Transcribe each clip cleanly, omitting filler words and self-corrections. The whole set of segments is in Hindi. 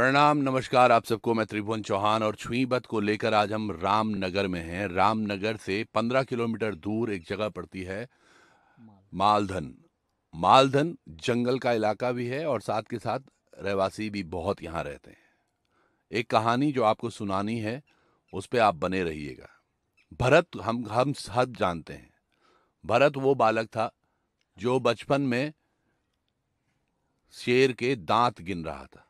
प्रणाम, नमस्कार आप सबको। मैं त्रिभुवन चौहान और छुईबत को लेकर आज हम रामनगर में हैं। रामनगर से 15 किलोमीटर दूर एक जगह पड़ती है मालधन। मालधन जंगल का इलाका भी है और साथ के साथ रहवासी भी बहुत यहाँ रहते हैं। एक कहानी जो आपको सुनानी है उस पे आप बने रहिएगा। भरत, हम सब जानते हैं, भरत वो बालक था जो बचपन में शेर के दांत गिन रहा था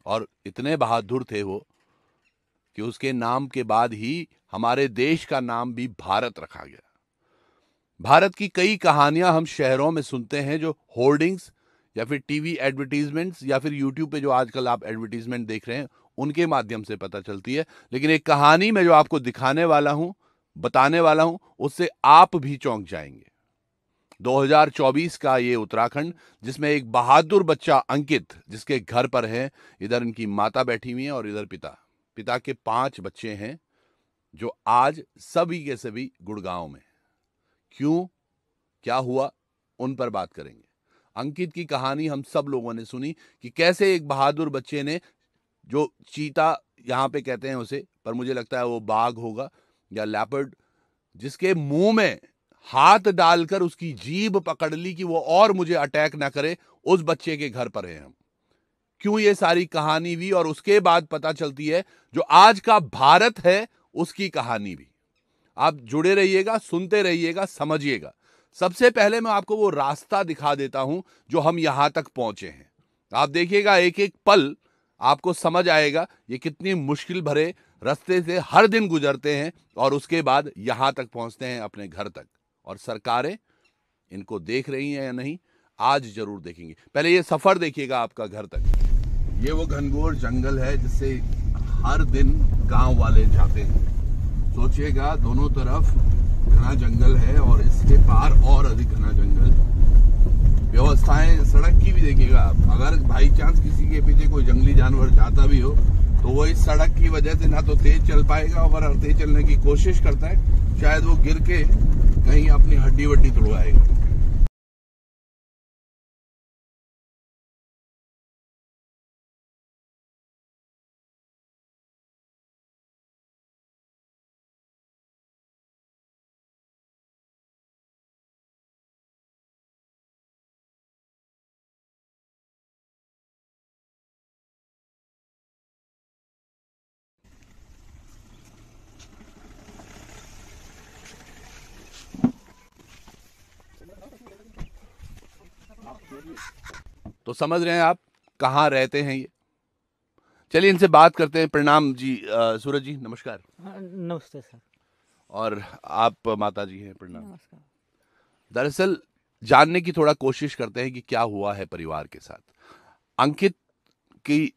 और इतने बहादुर थे वो कि उसके नाम के बाद ही हमारे देश का नाम भी भारत रखा गया। भारत की कई कहानियां हम शहरों में सुनते हैं जो होर्डिंग्स या फिर टीवी एडवर्टीजमेंट्स या फिर यूट्यूब पे जो आजकल आप एडवर्टीजमेंट देख रहे हैं उनके माध्यम से पता चलती है। लेकिन एक कहानी में जो आपको दिखाने वाला हूं, बताने वाला हूं, उससे आप भी चौंक जाएंगे। 2024 का ये उत्तराखंड, जिसमें एक बहादुर बच्चा अंकित, जिसके घर पर है, इधर इनकी माता बैठी हुई है और इधर पिता के 5 बच्चे हैं जो आज सभी के सभी गुड़गांव में। क्यों, क्या हुआ, उन पर बात करेंगे। अंकित की कहानी हम सब लोगों ने सुनी कि कैसे एक बहादुर बच्चे ने, जो चीता यहां पे कहते हैं उसे, पर मुझे लगता है वो बाघ होगा या लेपर्ड, जिसके मुंह में हाथ डालकर उसकी जीभ पकड़ ली कि वो और मुझे अटैक ना करे, उस बच्चे के घर पर है हम। क्यों ये सारी कहानी भी, और उसके बाद पता चलती है जो आज का भारत है उसकी कहानी भी। आप जुड़े रहिएगा, सुनते रहिएगा, समझिएगा। सबसे पहले मैं आपको वो रास्ता दिखा देता हूं जो हम यहां तक पहुंचे हैं। आप देखिएगा, एक एक पल आपको समझ आएगा ये कितनी मुश्किल भरे रास्ते से हर दिन गुजरते हैं और उसके बाद यहां तक पहुंचते हैं, अपने घर तक। और सरकारें इनको देख रही हैं या नहीं, आज जरूर देखेंगे। पहले ये सफर देखिएगा आपका घर तक। ये वो घनघोर जंगल है जिससे हर दिन गांव वाले जाते हैं। सोचिएगा, दोनों तरफ घना जंगल है और इसके पार और अधिक घना जंगल। व्यवस्थाएं सड़क की भी देखिएगा आप। अगर बाई चांस किसी के पीछे कोई जंगली जानवर जाता भी हो तो वो इस सड़क की वजह से ना तो तेज चल पाएगा, और अगर तेज चलने की कोशिश करता है शायद वो गिर के कहीं अपनी हड्डी वड्डी तोड़वाएगा। तो समझ रहे हैं आप कहाँ रहते हैं ये। चलिए इनसे बात करते हैं। प्रणाम जी, सूरज जी नमस्कार। नमस्ते सर। और आप माता जी हैं, प्रणाम। नमस्कार। दरअसल जानने की थोड़ा कोशिश करते हैं कि क्या हुआ है परिवार के साथ। अंकित की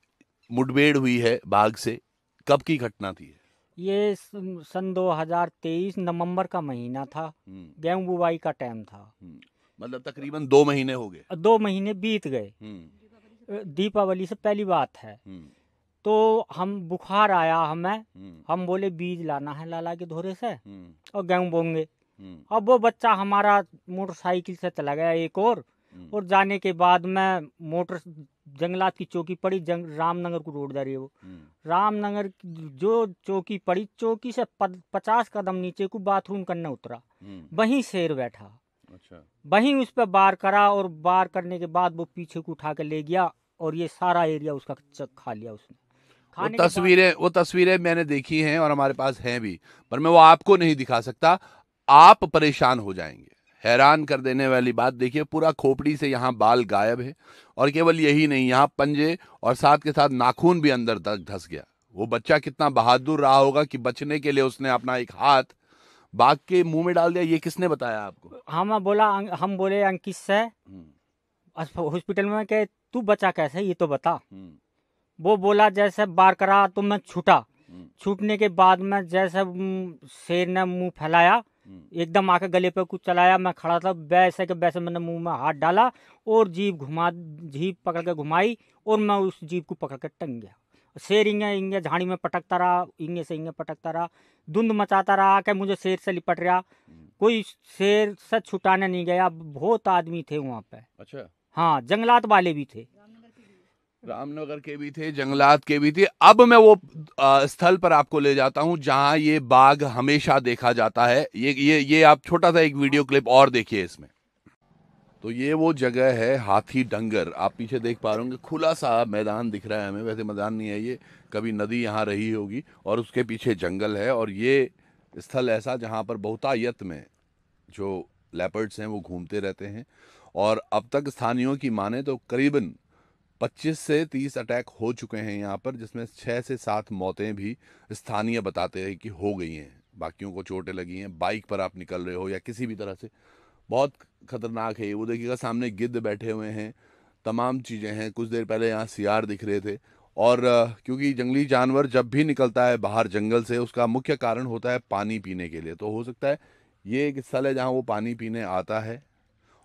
मुठभेड़ हुई है बाघ से, कब की घटना थी? ये सन 2023 नवंबर का महीना था। गेहूं बुवाई का टाइम था। मतलब तकरीबन 2 महीने हो गए। 2 महीने बीत गए। दीपावली से पहली बात है। तो हम बुखार आया हमें। हम बोले बीज लाना है लाला के धोरे से और गेहूं बोंगे। अब वो बच्चा हमारा मोटरसाइकिल से चला गया एक और जाने के बाद में मोटर जंगलात की चौकी पड़ी। रामनगर को रोड दरी है वो। रामनगर की जो चौकी पड़ी, चौकी से 50 कदम नीचे को बाथरूम करने उतरा, वहीं शेर बैठा। अच्छा। वहीं उस पर वार करा और वार करने के बाद वो पीछे को उठा के ले गया और ये सारा एरिया उसका खा लिया उसने। वो तस्वीरें मैंने देखी हैं और हमारे पास हैं भी, पर मैं वो आपको नहीं दिखा सकता। आप परेशान हो जाएंगे। हैरान कर देने वाली बात देखिए, पूरा खोपड़ी से यहाँ बाल गायब है और केवल यही नहीं, यहाँ पंजे और साथ के साथ नाखून भी अंदर तक धंस गया। वो बच्चा कितना बहादुर रहा होगा कि बचने के लिए उसने अपना एक हाथ बाघ के मुंह में डाल दिया। ये किसने बताया आपको? हम बोले अंकित से हॉस्पिटल में कि तू बचा कैसे, ये तो बता। वो बोला जैसे बार करा तो मैं छूटा। छूटने के बाद में जैसे शेर ने मुंह फैलाया, एकदम आके गले पे कुछ चलाया। मैं खड़ा था, वैसे के वैसे मैंने मुंह में हाथ डाला और जीभ पकड़ के घुमाई और मैं उस जीभ को पकड़ के टंग गया। शेर इंगे झाड़ी में पटकता रहा, इंगे से इंगे पटकता रहा, धुंध मचाता रहा कि मुझे शेर से लिपट रहा। कोई शेर से छुटाने नहीं गया। बहुत आदमी थे वहाँ पे। अच्छा। हाँ, जंगलात वाले भी थे। रामनगर के भी थे, जंगलात के भी थे। अब मैं वो स्थल पर आपको ले जाता हूं जहां ये बाघ हमेशा देखा जाता है। ये आप छोटा सा एक वीडियो क्लिप और देखिए इसमें। तो ये वो जगह है हाथी डंगर, आप पीछे देख पा रहे होंगे, खुला सा मैदान दिख रहा है हमें, वैसे मैदान नहीं है ये, कभी नदी यहाँ रही होगी, और उसके पीछे जंगल है। और ये स्थल ऐसा जहाँ पर बहुतायत में जो लेपर्ड्स हैं वो घूमते रहते हैं। और अब तक स्थानीयों की माने तो करीबन 25 से 30 अटैक हो चुके हैं यहाँ पर, जिसमें 6 से 7 मौतें भी स्थानीय बताते हैं कि हो गई हैं। बाकियों को चोटें लगी हैं। बाइक पर आप निकल रहे हो या किसी भी तरह से, बहुत खतरनाक है ये। वो देखिएगा सामने गिद्ध बैठे हुए हैं, तमाम चीज़ें हैं। कुछ देर पहले यहाँ सियार दिख रहे थे। और क्योंकि जंगली जानवर जब भी निकलता है बाहर जंगल से, उसका मुख्य कारण होता है पानी पीने के लिए। तो हो सकता है ये एक स्थल है जहाँ वो पानी पीने आता है।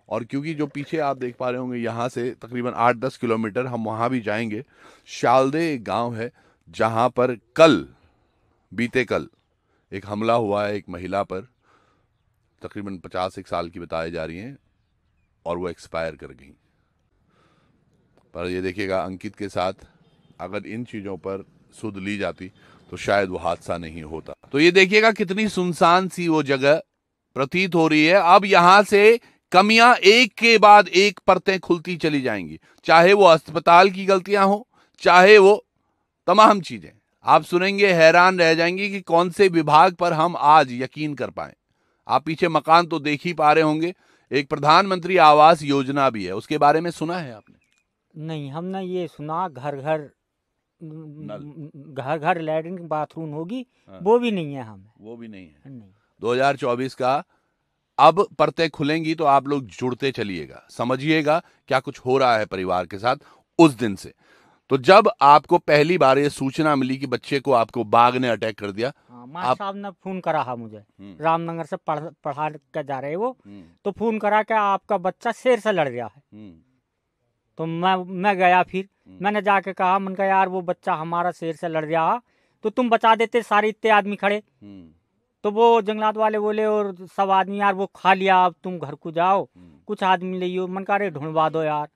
और क्योंकि जो पीछे आप देख पा रहे होंगे, यहाँ से तकरीबन 8-10 किलोमीटर हम वहाँ भी जाएंगे। शालदे एक गांव है जहाँ पर बीते कल एक हमला हुआ है एक महिला पर, तकरीबन 51 साल की बताई जा रही हैं, और वो एक्सपायर कर गई। पर ये देखिएगा अंकित के साथ अगर इन चीज़ों पर सुध ली जाती तो शायद वो हादसा नहीं होता। तो ये देखिएगा कितनी सुनसान सी वो जगह प्रतीत हो रही है। अब यहां से कमियां एक के बाद एक परतें खुलती चली जाएंगी, चाहे वो अस्पताल की गलतियां हो, चाहे वो तमाम चीजें। आप सुनेंगे हैरान रह जाएंगे कि कौन से विभाग पर हम आज यकीन कर पाए। आप पीछे मकान तो देख ही पा रहे होंगे। एक प्रधानमंत्री आवास योजना भी है, उसके बारे में सुना है आपने? नहीं, हमने ये सुना घर घर लैट्रिन बाथरूम होगी। हाँ। वो भी नहीं है हमें। वो भी नहीं है। नहीं। 2024 का अब परतें खुलेंगी तो आप लोग जुड़ते चलिएगा, समझिएगा क्या कुछ हो रहा है परिवार के साथ उस दिन से। तो जब आपको पहली बार ये सूचना मिली कि बच्चे को आपको बाघ ने अटैक कर दिया, मास्टर साहब ने फोन करा है मुझे, रामनगर से पढ़ा कर जा रहे वो, तो फोन करा कि आपका बच्चा शेर से लड़ गया है। तो मैं गया, फिर मैंने जाके कहा, मैंने कहा यार वो बच्चा हमारा शेर से लड़ गया, तो तुम बचा देते, सारे इतने आदमी खड़े। तो वो जंगलात वाले बोले और सब आदमी यार वो खा लिया, अब तुम घर को जाओ, कुछ आदमी ले मन कहा अरे ढूंढवा दो यार।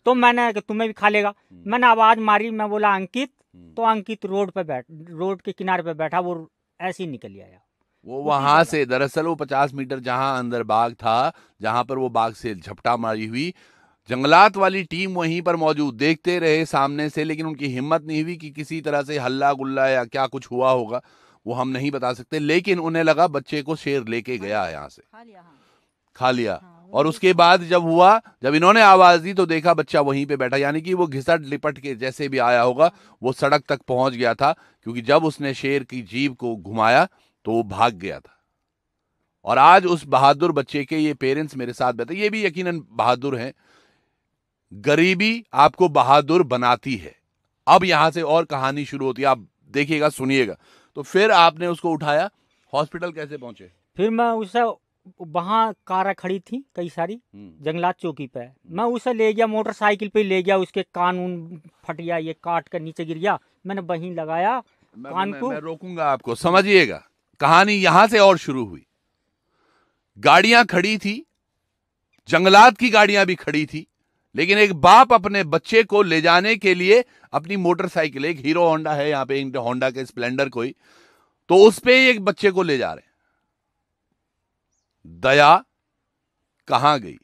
तो मैंने तुम्हें भी खा लेगा। मैंने आवाज मारी, मैं बोला अंकित, तो अंकित रोड के किनारे पे बैठा, वो ऐसे ही निकल आया। वो वहां से दरअसल वो 50 मीटर जहां अंदर बाघ था, जहां पर वो बाघ से झपटा मारी हुई, जंगलात वाली टीम वहीं पर मौजूद, देखते रहे सामने से, लेकिन उनकी हिम्मत नहीं हुई कि किसी तरह से हल्ला गुल्ला या क्या कुछ हुआ होगा वो हम नहीं बता सकते, लेकिन उन्हें लगा बच्चे को शेर लेके गया है, यहाँ से खा लिया। और उसके बाद जब इन्होंने आवाज दी तो देखा बच्चा वहीं पे बैठा, यानी कि वो घिसट लिपट के जैसे भी आया होगा वो सड़क तक पहुंच गया था, क्योंकि जब उसने शेर की जीभ को घुमाया तो वो भाग गया था। और आज उस बहादुर बच्चे के ये पेरेंट्स मेरे साथ बैठे, ये भी यकीनन बहादुर हैं। गरीबी आपको बहादुर बनाती है। अब यहां से और कहानी शुरू होती है, आप देखिएगा, सुनिएगा। तो फिर आपने उसको उठाया, हॉस्पिटल कैसे पहुंचे? फिर मैं उसे, वहाँ कारें खड़ी थी कई सारी जंगलात चौकी पे, मैं उसे ले गया, मोटरसाइकिल पे ले गया, उसके कान फट गया, ये काट कर नीचे गिर गया, मैंने वहीं लगाया कान को। मैं रोकूंगा आपको, समझिएगा कहानी यहां से और शुरू हुई। गाड़ियां खड़ी थी, जंगलात की गाड़ियां भी खड़ी थी, लेकिन एक बाप अपने बच्चे को ले जाने के लिए अपनी मोटरसाइकिल, एक हीरो होंडा है यहां पे, होंडा के स्प्लेंडर कोई, तो उस पे एक बच्चे को ले जा रहे हैं। दया कहां गई?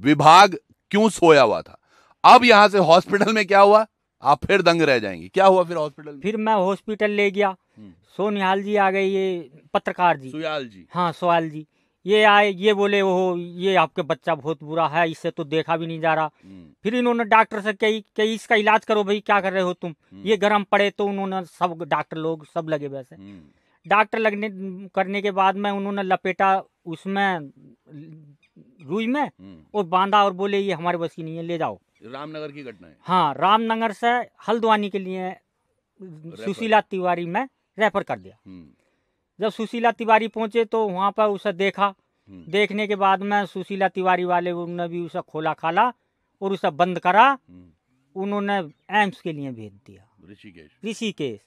विभाग क्यों सोया हुआ था? अब यहां से हॉस्पिटल में क्या हुआ, आप फिर दंग रह जाएंगे। क्या हुआ फिर हॉस्पिटल में? फिर मैं हॉस्पिटल ले गया, सोनिहाल जी आ गए, ये पत्रकार जी, सुयाल जी, हाँ सोयाल जी, ये आए, ये बोले वो ये आपके बच्चा बहुत बुरा है, इससे तो देखा भी नहीं जा रहा। फिर इन्होंने डॉक्टर से कही इसका इलाज करो भाई, क्या कर रहे हो तुम, ये गर्म पड़े, तो उन्होंने सब डॉक्टर लोग सब लगे वैसे। डॉक्टर करने के बाद में उन्होंने लपेटा उसमें रुई में और बांधा, और बोले ये हमारे बस की नहीं है, ले जाओ। रामनगर की घटना है। हाँ, रामनगर से हल्द्वानी के लिए सुशीला तिवारी में रेफर कर दिया। जब सुशीला तिवारी पहुंचे तो वहां पर उसे देखा, देखने के बाद में सुशीला तिवारी वाले उन्होंने भी उसे खोला खाला और उसे बंद करा, उन्होंने एम्स के लिए भेज दिया, ऋषिकेश।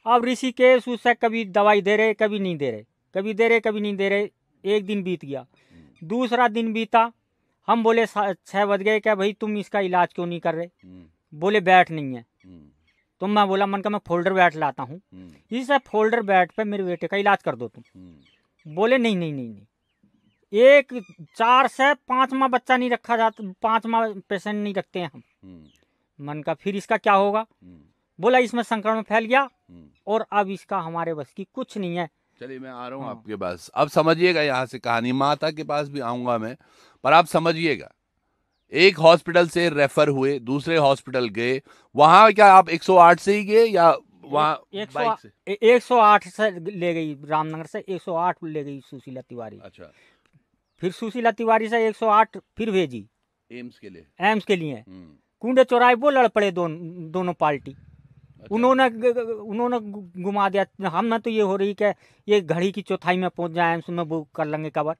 अब ऋषिकेश उसे कभी दवाई दे रहे, कभी नहीं दे रहे, कभी दे रहे, कभी नहीं दे रहे। एक दिन बीत गया, दूसरा दिन बीता, हम बोले 6 बज गए, क्या भाई तुम इसका इलाज क्यों नहीं कर रहे? बोले बैट नहीं है। तो मैं बोला मन का मैं फोल्डर बैट लाता हूँ, इस फोल्डर बैट पे मेरे बेटे का इलाज कर दो तुम। बोले नहीं नहीं नहीं नहीं, एक 4 से 5वां बच्चा नहीं रखा जाता, 5वां पेशेंट नहीं रखते हैं हम। मन का फिर इसका क्या होगा? बोला इसमें संक्रमण फैल गया और अब इसका हमारे बस की कुछ नहीं है। चलिए मैं आ रहा हूँ आपके पास, अब समझिएगा यहाँ से कहानी, माता के पास भी आऊंगा मैं, पर आप समझिएगा। एक हॉस्पिटल से रेफर हुए, दूसरे हॉस्पिटल गए, वहां क्या आप 108 से ही गए या वहां बाइक से? 108 से ले गई, रामनगर से 108 ले गई सुशीला तिवारी। अच्छा, फिर सुशीला तिवारी से 108 फिर भेजी एम्स के लिए। एम्स के लिए कुंडे चौराहे वो लड़ पड़े दोनों पार्टी। अच्छा। उन्होंने घुमा दिया। हम तो ये हो रही कि ये घड़ी की चौथाई में पहुंच जाए एम्स में, वो कर लेंगे कवर,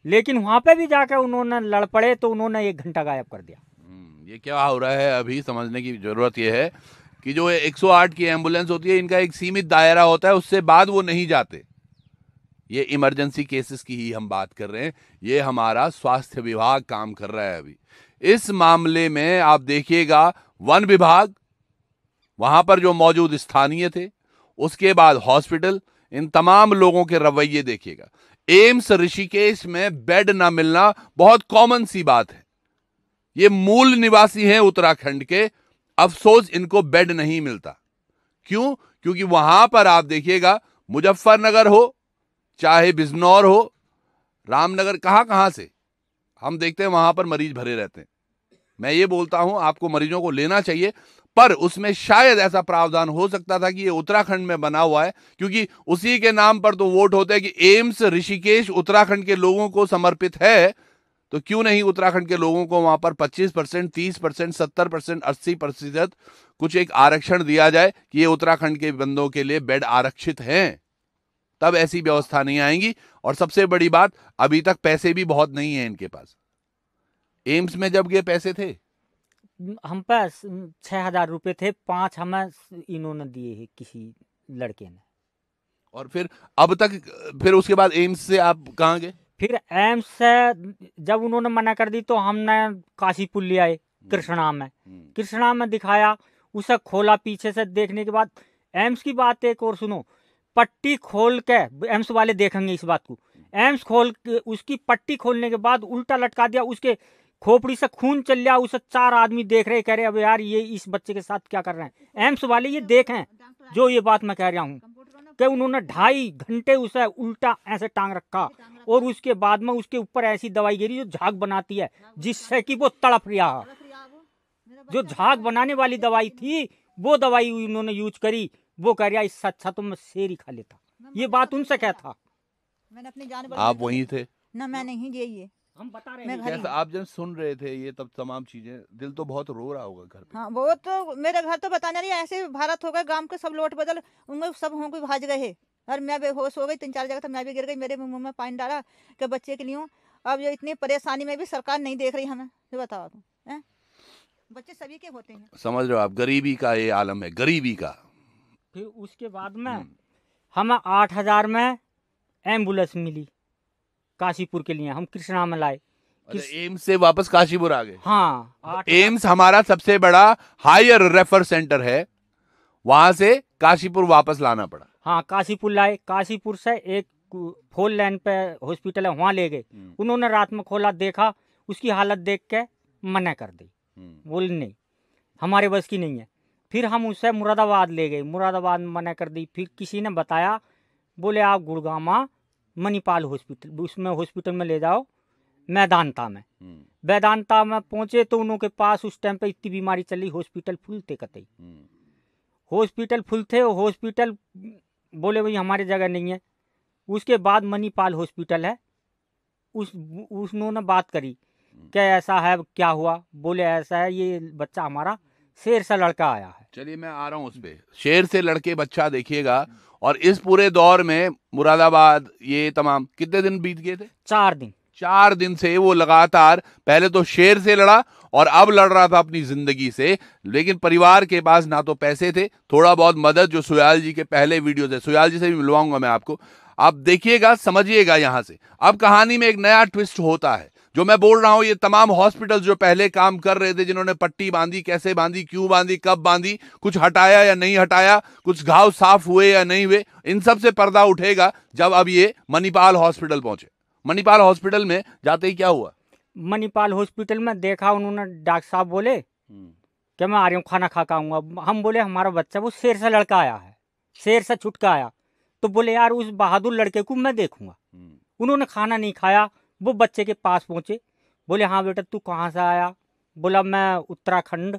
लेकिन वहां पे भी जाकर उन्होंने लड़ पड़े तो उन्होंने 1 घंटा गायब कर दिया। ये क्या हो रहा है अभी समझने की जरूरत ये है कि जो 108 की एम्बुलेंस होती है, इनका एक सीमित दायरा होता है, उससे बाद वो नहीं जाते। ये इमरजेंसी केसेस की ही हम बात कर रहे हैं, ये हमारा स्वास्थ्य विभाग काम कर रहा है अभी इस मामले में। आप देखिएगा वन विभाग, वहां पर जो मौजूद स्थानीय थे, उसके बाद हॉस्पिटल, इन तमाम लोगों के रवैये देखिएगा। एम्स ऋषिकेश में बेड ना मिलना बहुत कॉमन सी बात है। ये मूल निवासी हैं उत्तराखंड के, अफसोस इनको बेड नहीं मिलता। क्यों? क्योंकि वहां पर आप देखिएगा, मुजफ्फरनगर हो चाहे बिजनौर हो, रामनगर, कहां से हम देखते हैं वहां पर मरीज भरे रहते हैं। मैं ये बोलता हूं आपको मरीजों को लेना चाहिए, पर उसमें शायद ऐसा प्रावधान हो सकता था कि ये उत्तराखंड में बना हुआ है, क्योंकि उसी के नाम पर तो वोट होते हैं कि एम्स ऋषिकेश उत्तराखंड के लोगों को समर्पित है, तो क्यों नहीं उत्तराखंड के लोगों को वहां पर 25%, 30%, 70%, 80% कुछ एक आरक्षण दिया जाए कि ये उत्तराखंड के बंदों के लिए बेड आरक्षित हैं। तब ऐसी व्यवस्था नहीं आएंगी। और सबसे बड़ी बात, अभी तक पैसे भी बहुत नहीं है इनके पास। एम्स में जब गए पैसे थे हम पास 6,000 रुपए थे, 5 हमें इन्होंने दिए है किसी लड़के ने। और फिर अब तक, फिर उसके बाद एम्स से आप कहाँ गए? फिर एम्स से जब उन्होंने मना कर दी तो हमने काशीपुर ले आए, कृष्णा में दिखाया, उसे खोला पीछे से। देखने के बाद एम्स की बात एक और सुनो, पट्टी खोल के, एम्स वाले देखेंगे इस बात को, एम्स खोल के उसकी पट्टी खोलने के बाद उल्टा लटका दिया, उसके खोपड़ी से खून चल गया। उसे 4 आदमी देख रहे, कह रहे अब यार ये इस बच्चे के साथ क्या कर रहे हैं। एम्स वाले ये देखें जो ये बात मैं कह रहा हूँ कि उन्होंने 2.5 घंटे उसे उल्टा ऐसे टांग रखा और उसके बाद में उसके ऊपर ऐसी दवाई गिरी जो झाग बनाती है, जिससे कि वो तड़प रहा है। जो झाग बनाने वाली दवाई थी वो दवाई उन्होंने यूज करी। वो कह रहा इससे अच्छा तो मैं शेर ही खा लेता। ये बात उनसे क्या था? मैंने अपनी जान आप वहीं थे ना? मैं नहीं, ये हम बता रहे हैं। कैसा आप जब सुन रहे थे ये तब तमाम चीजें, दिल तो बहुत रो रहा होगा घर पे। हाँ, वो तो मेरे घर तो बताना नहीं, ऐसे भारत हो गए, गांव के सब लोट बदल उनमें सब होंगे भाज गए। और मैं बेहोश हो गई, 3-4 जगह तो मैं भी गिर गई, मेरे मुंह में पानी डाला कि बच्चे के लिए। अब ये इतनी परेशानी में भी सरकार नहीं देख रही हमें, ये बताओ तुम। बच्चे सभी के होते हैं, समझ रहे हो आप? गरीबी का ये आलम है, गरीबी का। फिर उसके बाद में हमें 8,000 में एम्बुलेंस मिली काशीपुर के लिए, हम कृष्णा में लाए। एम्स से वापस काशीपुर आ गए? हाँ, एम्स हमारा सबसे बड़ा हायर रेफर सेंटर है, वहां से काशीपुर वापस लाना पड़ा। हाँ, काशीपुर लाए। काशीपुर से एक 4 लेन पे हॉस्पिटल है, वहां ले गए। उन्होंने रात में खोला, देखा, उसकी हालत देख के मना कर दी, बोले नहीं हमारे बस की नहीं है। फिर हम उसे मुरादाबाद ले गए, मुरादाबाद में मना कर दी। फिर किसी ने बताया, बोले आप गुड़गामा मणिपाल हॉस्पिटल, उसमें हॉस्पिटल में ले जाओ, मैदानता में। वेदांता में पहुंचे तो उनके पास उस टाइम पे इतनी बीमारी चली, हॉस्पिटल फुल थे कतई, हॉस्पिटल फुल थे। हॉस्पिटल बोले भाई हमारी जगह नहीं है। उसके बाद मणिपाल हॉस्पिटल है, उन्होंने बात करी क्या ऐसा है, क्या हुआ? बोले ऐसा है, ये बच्चा हमारा शेर से लड़का आया है। चलिए मैं आ रहा हूँ उस पे, शेर से लड़के बच्चा देखिएगा। और इस पूरे दौर में मुरादाबाद ये तमाम कितने दिन बीत गए थे? 4 दिन से वो लगातार, पहले तो शेर से लड़ा और अब लड़ रहा था अपनी जिंदगी से। लेकिन परिवार के पास ना तो पैसे थे, थोड़ा बहुत मदद जो सुयाल जी के पहले वीडियो थे, सुयाल जी से भी मिलवाऊंगा मैं आपको, आप देखिएगा, समझिएगा। यहां से अब कहानी में एक नया ट्विस्ट होता है। जो मैं बोल रहा हूं ये तमाम हॉस्पिटल जो पहले काम कर रहे थे, जिन्होंने पट्टी बांधी, कैसे बांधी, क्यों बांधी, कब बांधी, कुछ हटाया या नहीं हटाया, कुछ घाव साफ हुए या नहीं हुए, इन सब से पर्दा उठेगा जब अब ये मणिपाल हॉस्पिटल पहुंचे। मणिपाल हॉस्पिटल में जाते ही क्या हुआ? मणिपाल हॉस्पिटल में देखा, उन्होंने डॉक्टर साहब बोले कि मैं आ रही हूँ, खाना खा के आऊँगा। हम बोले हमारा बच्चा वो शेर से लड़का आया है, शेर से छुट के आया, तो बोले यार उस बहादुर लड़के को मैं देखूंगा। उन्होंने खाना नहीं खाया, वो बच्चे के पास पहुँचे, बोले हाँ बेटा तू कहाँ से आया? बोला मैं उत्तराखंड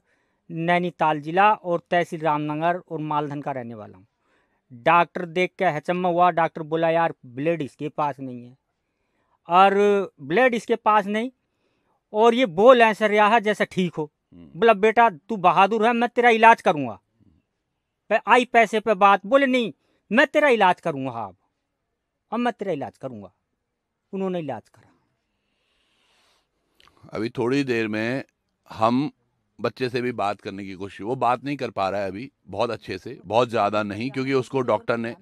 नैनीताल जिला और तहसील रामनगर और मालधन का रहने वाला हूँ। डॉक्टर देख के हचम्मा हुआ। डॉक्टर बोला यार ब्लड इसके पास नहीं है, और ब्लड इसके पास नहीं, और ये बोल ऐसा रहा है जैसे ठीक हो। बोला बेटा तू बहादुर है, मैं तेरा इलाज करूँगा। आई पैसे पे बात, बोले नहीं मैं तेरा इलाज करूँगा। हाँ अब मैं तेरा इलाज करूँगा। उन्होंने इलाज करा। अभी थोड़ी देर में हम बच्चे से भी बात करने की कोशिश, वो बात नहीं कर पा रहा है अभी बहुत अच्छे से, बहुत ज़्यादा नहीं, क्योंकि उसको डॉक्टर ने,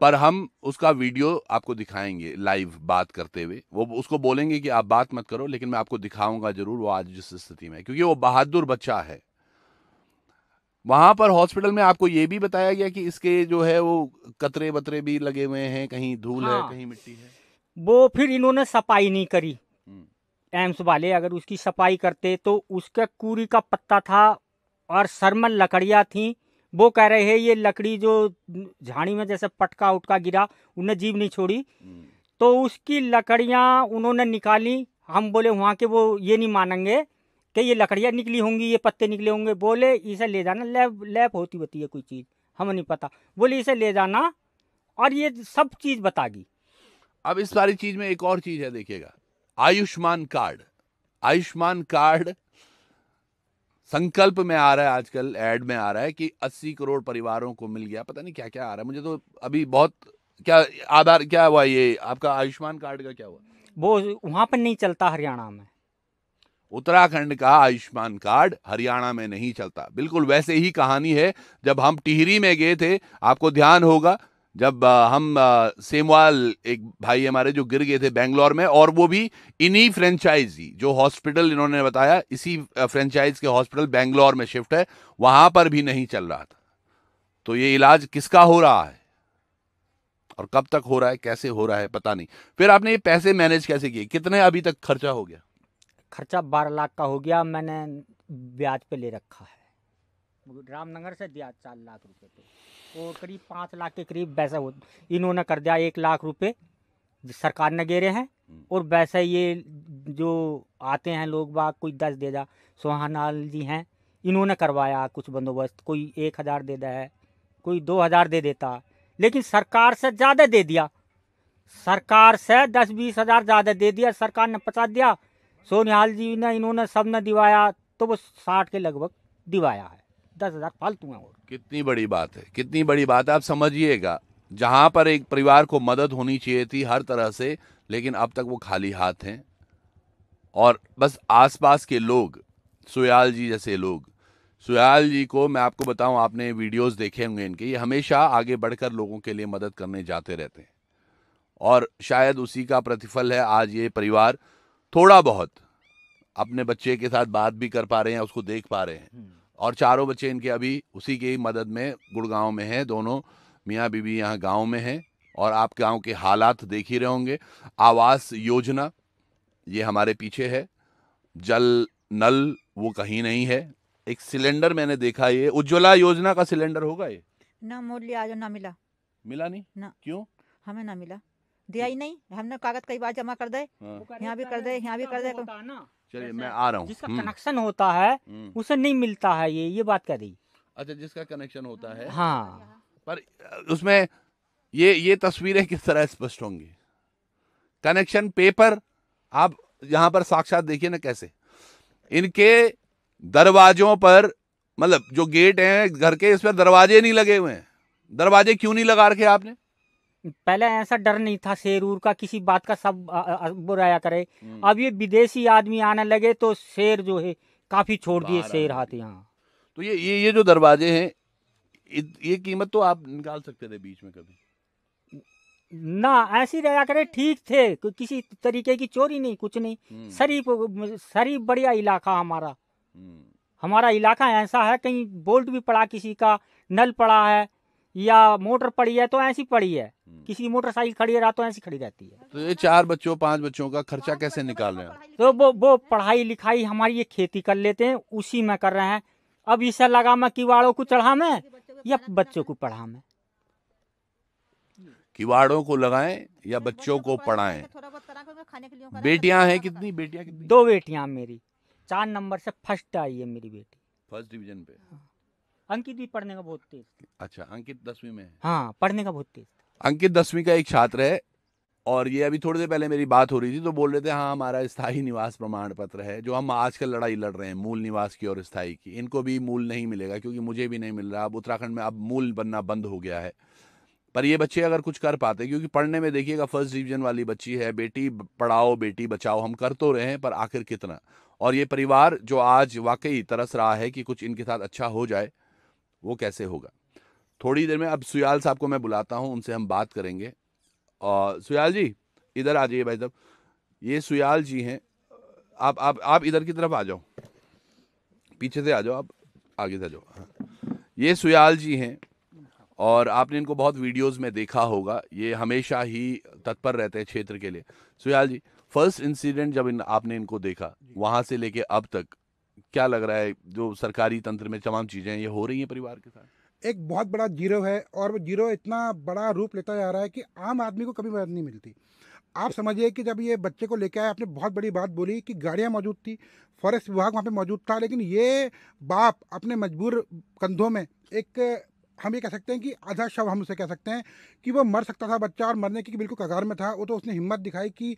पर हम उसका वीडियो आपको दिखाएंगे लाइव बात करते हुए। वो उसको बोलेंगे कि आप बात मत करो, लेकिन मैं आपको दिखाऊंगा जरूर वो आज जिस स्थिति में है, क्योंकि वो बहादुर बच्चा है। वहां पर हॉस्पिटल में आपको ये भी बताया गया कि इसके जो है वो कतरे बतरे भी लगे हुए हैं, कहीं धूल है, कहीं मिट्टी है। वो फिर इन्होंने सफाई नहीं करी एम्स वाले। अगर उसकी सफाई करते तो उसका कूरी का पत्ता था और सर में लकड़ियाँ थी। वो कह रहे हैं ये लकड़ी जो झाड़ी में जैसे पटका उटका गिरा, उन्हें जीभ नहीं छोड़ी, तो उसकी लकड़ियाँ उन्होंने निकाली। हम बोले वहाँ के वो ये नहीं मानेंगे कि ये लकड़ियाँ निकली होंगी, ये पत्ते निकले होंगे। बोले इसे ले जाना, लैब होती है कोई चीज़, हमें नहीं पता। बोले इसे ले जाना और ये सब चीज़ बतागी। अब इस सारी चीज में एक और चीज है, देखिएगा, आयुष्मान कार्ड। आयुष्मान कार्ड संकल्प में आ रहा है, आजकल ऐड में आ रहा है कि 80 करोड़ परिवारों को मिल गया, पता नहीं क्या क्या आ रहा है, मुझे तो अभी बहुत, क्या आधार क्या हुआ ये आपका आयुष्मान कार्ड का क्या हुआ? वो वहाँ पर नहीं चलता, हरियाणा में। उत्तराखंड का आयुष्मान कार्ड हरियाणा में नहीं चलता। बिल्कुल वैसे ही कहानी है। जब हम टिहरी में गए थे, आपको ध्यान होगा, जब हम सेमवाल एक भाई हमारे जो गिर गए थे बेंगलोर में, और वो भी इन्हीं फ्रेंचाइजी जो हॉस्पिटल इन्होंने बताया, इसी फ्रेंचाइज के हॉस्पिटल बेंगलोर में शिफ्ट है, वहां पर भी नहीं चल रहा था। तो ये इलाज किसका हो रहा है और कब तक हो रहा है, कैसे हो रहा है, पता नहीं। फिर आपने ये पैसे मैनेज कैसे किए? कितने अभी तक खर्चा हो गया? खर्चा 12 लाख का हो गया। मैंने ब्याज पे ले रखा है, रामनगर से दिया 4 लाख रुपए पे, और करीब 5 लाख के करीब वैसा हो। इन्होंने कर दिया 1 लाख रुपए सरकार ने गेरे हैं, और वैसे ये जो आते हैं लोग बाग, कोई 10 दे दा, सोहानाल जी हैं, इन्होंने करवाया कुछ बंदोबस्त। कोई 1000 दे दा है, कोई 2000 दे देता, लेकिन सरकार से ज़्यादा दे दिया। सरकार से 10-20 हज़ार ज़्यादा दे दिया, सरकार ने 50 दिया, सोनिहाल जी ने, इन्होंने सब ने दिवाया, तो वो 60 के लगभग दिवाया है। 10,000 फालतू हैं। और कितनी बड़ी बात है, कितनी बड़ी बात है। आप समझिएगा, जहां पर एक परिवार को मदद होनी चाहिए थी हर तरह से, लेकिन अब तक वो खाली हाथ हैं, और बस आसपास के लोग, सुयाल जी जैसे लोग, सुयाल जी को मैं आपको बताऊं, आपने वीडियोस देखे होंगे इनके, ये हमेशा आगे बढ़कर लोगों के लिए मदद करने जाते रहते हैं, और शायद उसी का प्रतिफल है आज ये परिवार थोड़ा बहुत अपने बच्चे के साथ बात भी कर पा रहे हैं, उसको देख पा रहे हैं। और चारों बच्चे इनके अभी उसी की मदद में गुड़गांव में हैं, दोनों मियाँ बीवी यहाँ गांव में हैं। और आप गांव के हालात देख ही रहे होंगे। आवास योजना ये हमारे पीछे है, जल नल वो कहीं नहीं है। एक सिलेंडर मैंने देखा, ये उज्ज्वला योजना का सिलेंडर होगा ये? ना मोड़ लिया, आज ना मिला। मिला नहीं ना। क्यों? हमें ना मिला, दिया ही नहीं। हमने कागज कई बार जमा कर दे, यहाँ भी कर दे, यहाँ भी कर दे। चलिए मैं आ रहा हूँ। जिसका कनेक्शन होता है उसे नहीं मिलता है, ये बात कह रही। अच्छा, जिसका कनेक्शन होता है, हाँ, पर उसमें ये तस्वीरें किस तरह स्पष्ट होंगी? कनेक्शन पेपर आप यहाँ पर साक्षात देखिए ना, कैसे इनके दरवाजों पर, मतलब जो गेट हैं घर के, इस पर दरवाजे नहीं लगे हुए हैं। दरवाजे क्यों नहीं लगा रखे आपने? पहले ऐसा डर नहीं था शेर का, किसी बात का सब बुराया करे। अब ये विदेशी आदमी आने लगे तो शेर जो है काफी छोड़ दिए शेर हाथ यहाँ। तो ये जो दरवाजे हैं, ये कीमत तो आप निकाल सकते थे बीच में कभी। ना ऐसी रहा करे, ठीक थे, किसी तरीके की चोरी नहीं, कुछ नहीं। शरीफ बढ़िया इलाका हमारा। हमारा इलाका ऐसा है, कहीं बोल्ट भी पड़ा, किसी का नल पड़ा है या मोटर पड़ी है तो ऐसी पड़ी है, किसी मोटरसाइकिल खड़ी है रात तो ऐसी खड़ी रहती है। तो ये 4 बच्चों 5 बच्चों का खर्चा कैसे निकाल रहे हैं? तो वो पढ़ाई लिखाई हमारी, ये खेती कर लेते हैं, उसी में कर रहे हैं। अब इसे लगा मैं किवाड़ों को चढ़ा मैं या बच्चों को पढ़ा मैं। किवाड़ों को लगाएं या बच्चों को पढ़ाएं। बेटियां हैं कितनी? बेटियां कितनी? 2 बेटियां मेरी, 4 नंबर से फर्स्ट आई है मेरी बेटी, फर्स्ट डिवीजन पे। अंकित भी पढ़ने का बहुत तेज। अच्छा, अंकित 10वीं में है। हाँ, पढ़ने का बहुत तेज। अंकित 10वीं का एक छात्र है, और ये अभी थोड़ी देर पहले मेरी बात हो रही थी तो बोल रहे थे हाँ हमारा स्थायी निवास प्रमाण पत्र है, जो हम आजकल लड़ाई लड़ रहे हैं मूल निवास की और स्थायी की, इनको भी मूल नहीं मिलेगा, क्योंकि मुझे भी नहीं मिल रहा। अब उत्तराखंड में अब मूल बनना बंद हो गया है। पर ये बच्चे अगर कुछ कर पाते, क्योंकि पढ़ने में देखिएगा फर्स्ट डिवीजन वाली बच्ची है, बेटी पढ़ाओ बेटी बचाओ हम कर तो रहे हैं, पर आखिर कितना। और ये परिवार जो आज वाकई तरस रहा है कि कुछ इनके साथ अच्छा हो जाए, वो कैसे होगा। थोड़ी देर में अब सुयाल साहब को मैं बुलाता हूं, उनसे हम बात करेंगे। और सुयाल जी इधर आ जाइए भाई साहब, ये सुयाल जी हैं। आप इधर की तरफ आ जाओ, पीछे से आ जाओ, आप आगे से आ जाओ। हाँ। ये सुयाल जी हैं और आपने इनको बहुत वीडियोस में देखा होगा, ये हमेशा ही तत्पर रहते हैं क्षेत्र के लिए। सुयाल जी, फर्स्ट इंसिडेंट जब आपने इनको देखा, वहां से लेके अब तक क्या लग रहा है, जो सरकारी तंत्र में तमाम चीजें ये हो रही हैं परिवार के साथ? एक बहुत बड़ा जीरो है, और वो जीरो इतना बड़ा रूप लेता जा रहा है कि आम आदमी को कभी मदद नहीं मिलती। आप समझिए कि जब ये बच्चे को लेके आए, आपने बहुत बड़ी बात बोली कि गाड़ियां मौजूद थी, फॉरेस्ट विभाग वहाँ पे मौजूद था, लेकिन ये बाप अपने मजबूर कंधों में एक, हम ये कह सकते हैं कि आधा शव हम उसे कह सकते हैं, कि वो मर सकता था बच्चा, और मरने की बिल्कुल कगार में था। वो तो उसने हिम्मत दिखाई कि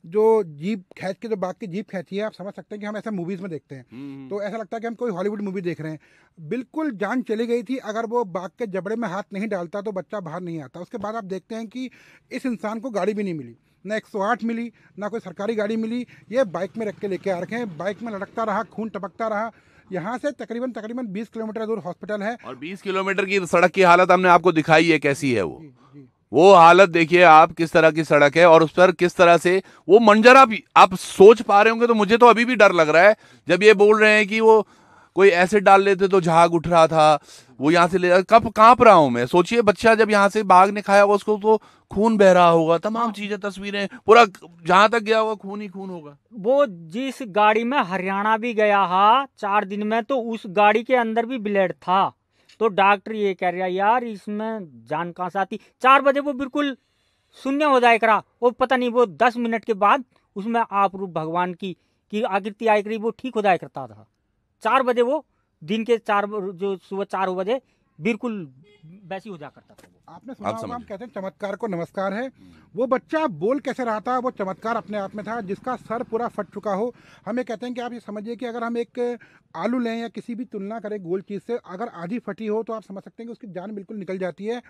जो जीप खींच के, जो बाघ की जीप खींची है, आप समझ सकते हैं कि हम ऐसा मूवीज़ में देखते हैं तो ऐसा लगता है कि हम कोई हॉलीवुड मूवी देख रहे हैं। बिल्कुल जान चली गई थी। अगर वो बाघ के जबड़े में हाथ नहीं डालता तो बच्चा बाहर नहीं आता। उसके बाद आप देखते हैं कि इस इंसान को गाड़ी भी नहीं मिली, ना 108 मिली, ना कोई सरकारी गाड़ी मिली। ये बाइक में रख के लेके आ रखे हैं, बाइक में लटकता रहा, खून टपकता रहा। यहाँ से तकरीबन 20 किलोमीटर दूर हॉस्पिटल है, और 20 किलोमीटर की सड़क की हालत हमने आपको दिखाई है कैसी है। वो हालत देखिए आप, किस तरह की सड़क है, और उस पर किस तरह से वो मंजर आप सोच पा रहे होंगे। तो मुझे तो अभी भी डर लग रहा है जब ये बोल रहे हैं कि वो कोई एसिड डाल लेते तो झाग उठ रहा था, वो यहाँ से ले, कब कांप रहा हूं मैं। सोचिए बच्चा जब यहाँ से बाघ ने खाया होगा, उसको तो खून बह रहा होगा, तमाम चीजें, तस्वीरें, पूरा जहां तक गया होगा खून ही खून होगा। वो जिस गाड़ी में हरियाणा भी गया हा 4 दिन में, तो उस गाड़ी के अंदर भी ब्लड था। तो डॉक्टर ये कह रहा यार इसमें जान कहाँ से आती। 4 बजे वो बिल्कुल शून्य हो जाए करा, वो पता नहीं वो 10 मिनट के बाद उसमें आप रूप भगवान की आकृति आई करी, वो ठीक हो जाया करता था। 4 बजे वो दिन के 4, जो सुबह 4 बजे बिल्कुल वैसी हो जा करता था। आपने सुना होगा, हम कहते हैं चमत्कार को नमस्कार है। वो बच्चा बोल कैसे रहा था, वो चमत्कार अपने आप में था। जिसका सर पूरा फट चुका हो, हम ये कहते हैं कि आप ये समझिए कि अगर हम एक आलू लें या किसी भी तुलना करें गोल चीज़ से, अगर आधी फटी हो तो आप समझ सकते हैं कि उसकी जान बिल्कुल निकल जाती है।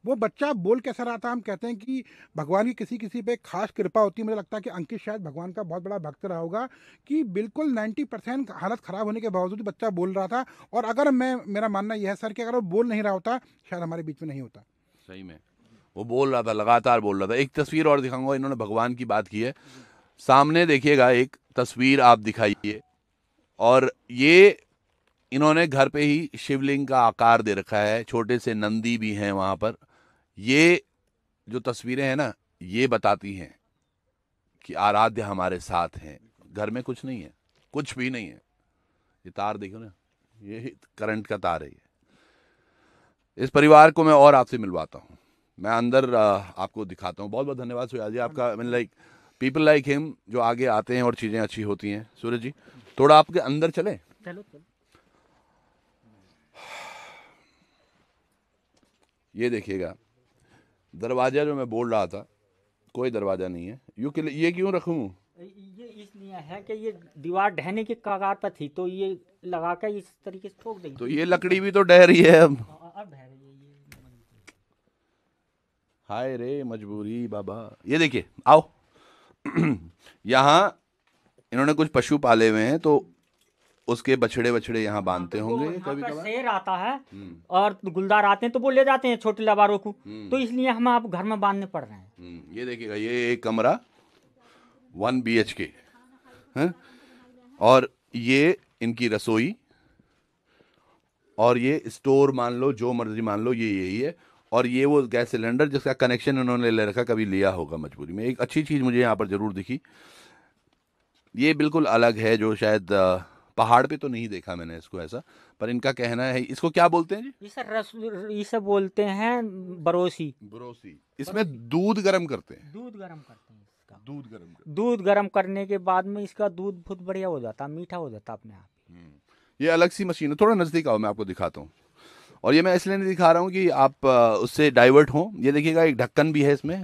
वो बच्चा बोल कैसा रहा था, हम कहते हैं कि भगवान की किसी पे खास कृपा होती है। मुझे लगता है कि अंकित शायद भगवान का बहुत बड़ा भक्त रहा होगा कि बिल्कुल 90% हालत ख़राब होने के बावजूद बच्चा बोल रहा था। और अगर मेरा मानना यह है सर कि अगर वो बोल नहीं रहा होता, शायद हमारे बीच में नहीं होता। सही में वो बोल रहा था, लगातार बोल रहा था। एक तस्वीर और दिखाऊंगा, इन्होंने भगवान की बात की है, सामने देखिएगा एक तस्वीर आप दिखाइए। और ये इन्होंने घर पे ही शिवलिंग का आकार दे रखा है, छोटे से नंदी भी हैं वहां पर। ये जो तस्वीरें हैं ना, ये बताती हैं कि आराध्य हमारे साथ हैं। घर में कुछ नहीं है, कुछ भी नहीं है। ये तार देखो ना, ये करंट का तार है। ये इस परिवार को मैं और आपसे मिलवाता हूँ, मैं अंदर आपको दिखाता हूँ। बहुत बहुत धन्यवाद सुयाल जी आपका। Mean like people like him जो आगे आते हैं और चीज़ें अच्छी होती हैं। सूरज जी थोड़ा आपके अंदर चले। चलो। ये देखिएगा दरवाजा जो मैं बोल रहा था, कोई दरवाजा नहीं है। ये क्यों रखूं? ये इसलिए है कि ये दीवार ढहने की कगार पर थी, तो ये लगा कर इस तरीके से ठोक देंगे। तो ये लकड़ी भी तो ढह रही है अब ढह रही है ये। हाय रे मजबूरी बाबा। ये देखिए, आओ यहाँ इन्होंने कुछ पशु पाले हुए हैं, तो उसके बछड़े यहाँ बांधते होंगे कभी कभार। शेर आता है और गुलदार आते हैं तो वो ले जाते हैं छोटे लबारों को, तो इसलिए हम आप घर में बांधने पड़ रहे हैं। ये देखिएगा, ये एक कमरा 1 BHK है, और ये इनकी रसोई, और ये स्टोर मान लो, जो मर्जी मान लो, ये यही है। और ये वो गैस सिलेंडर जिसका कनेक्शन उन्होंने ले रखा, कभी लिया होगा मजबूरी में। एक अच्छी चीज़ मुझे यहाँ पर ज़रूर दिखी, ये बिल्कुल अलग है, जो शायद पहाड़ पे तो नहीं देखा मैंने इसको ऐसा, पर इनका कहना है। इसको क्या बोलते हैं जी? इसे बोलते हैं बरोसी। बरोसी। इसमें दूध गर्म करते हैं। दूध गर्म करते हैं इसका। दूध गर्म करने के बाद में इसका दूध बहुत बढ़िया हो जाता, मीठा हो जाता अपने आप। ये अलग सी मशीन है। थोड़ा नज़दीक आओ, मैं आपको दिखाता हूँ। और ये मैं इसलिए नहीं दिखा रहा हूँ कि आप उससे डाइवर्ट हों। ये देखिएगा, एक ढक्कन भी है इसमें,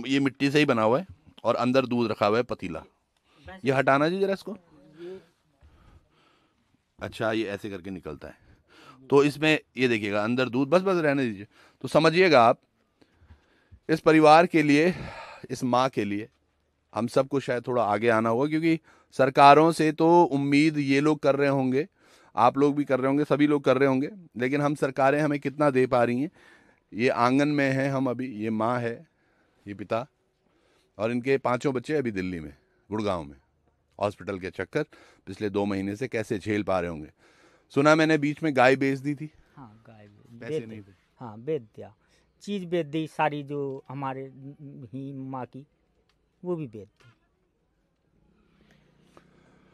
ये मिट्टी से ही बना हुआ है, और अंदर दूध रखा हुआ है, पतीला। ये हटाना जी जरा इसको। अच्छा, ये ऐसे करके निकलता है। तो इसमें ये देखिएगा, अंदर दूध, बस रहने दीजिए। तो समझिएगा आप, इस परिवार के लिए, इस माँ के लिए हम सबको शायद थोड़ा आगे आना होगा, क्योंकि सरकारों से तो उम्मीद ये लोग कर रहे होंगे, आप लोग भी कर रहे होंगे, सभी लोग कर रहे होंगे, लेकिन हम सरकारें हमें कितना दे पा रही हैं? ये आंगन में हैं हम अभी, ये माँ है, ये पिता, और इनके 5 बच्चे अभी दिल्ली में, गुड़गांव में, हॉस्पिटल के चक्कर पिछले 2 महीने से कैसे झेल पा रहे होंगे। सुना मैंने बीच में गाय बेच दी थी। हाँ, गाय पैसे नहीं थे। हाँ, बेच दिया, चीज़ बेच दी सारी, जो हमारे ही माँ की, वो भी बेच दी।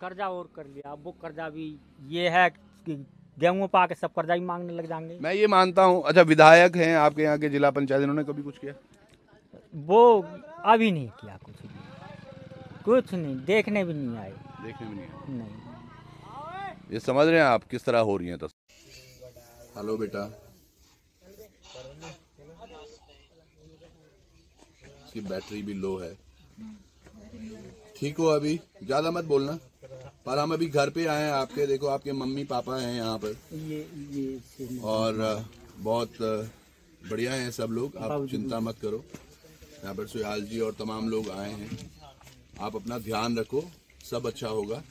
कर्जा और कर लिया, वो कर्जा भी ये है कि गेहूँ पा के सब कर्जा ही मांगने लग जाएंगे। मैं ये मानता हूँ। अच्छा, विधायक हैं आपके यहाँ के, जिला पंचायत, इन्होंने कभी कुछ किया? वो अभी नहीं किया, कुछ नहीं, देखने भी नहीं आए। देखने में नहीं। नहीं। ये समझ रहे हैं आप किस तरह हो रही है? हेलो बेटा, इसकी बैटरी भी लो है। ठीक हो अभी? ज्यादा मत बोलना। पर हम अभी घर पे आए हैं आपके, देखो आपके मम्मी पापा हैं यहाँ पर, ये और बहुत बढ़िया हैं सब लोग, आप चिंता मत करो। यहाँ पर सुयाल जी और तमाम लोग आए हैं। आप अपना ध्यान रखो, सब अच्छा होगा,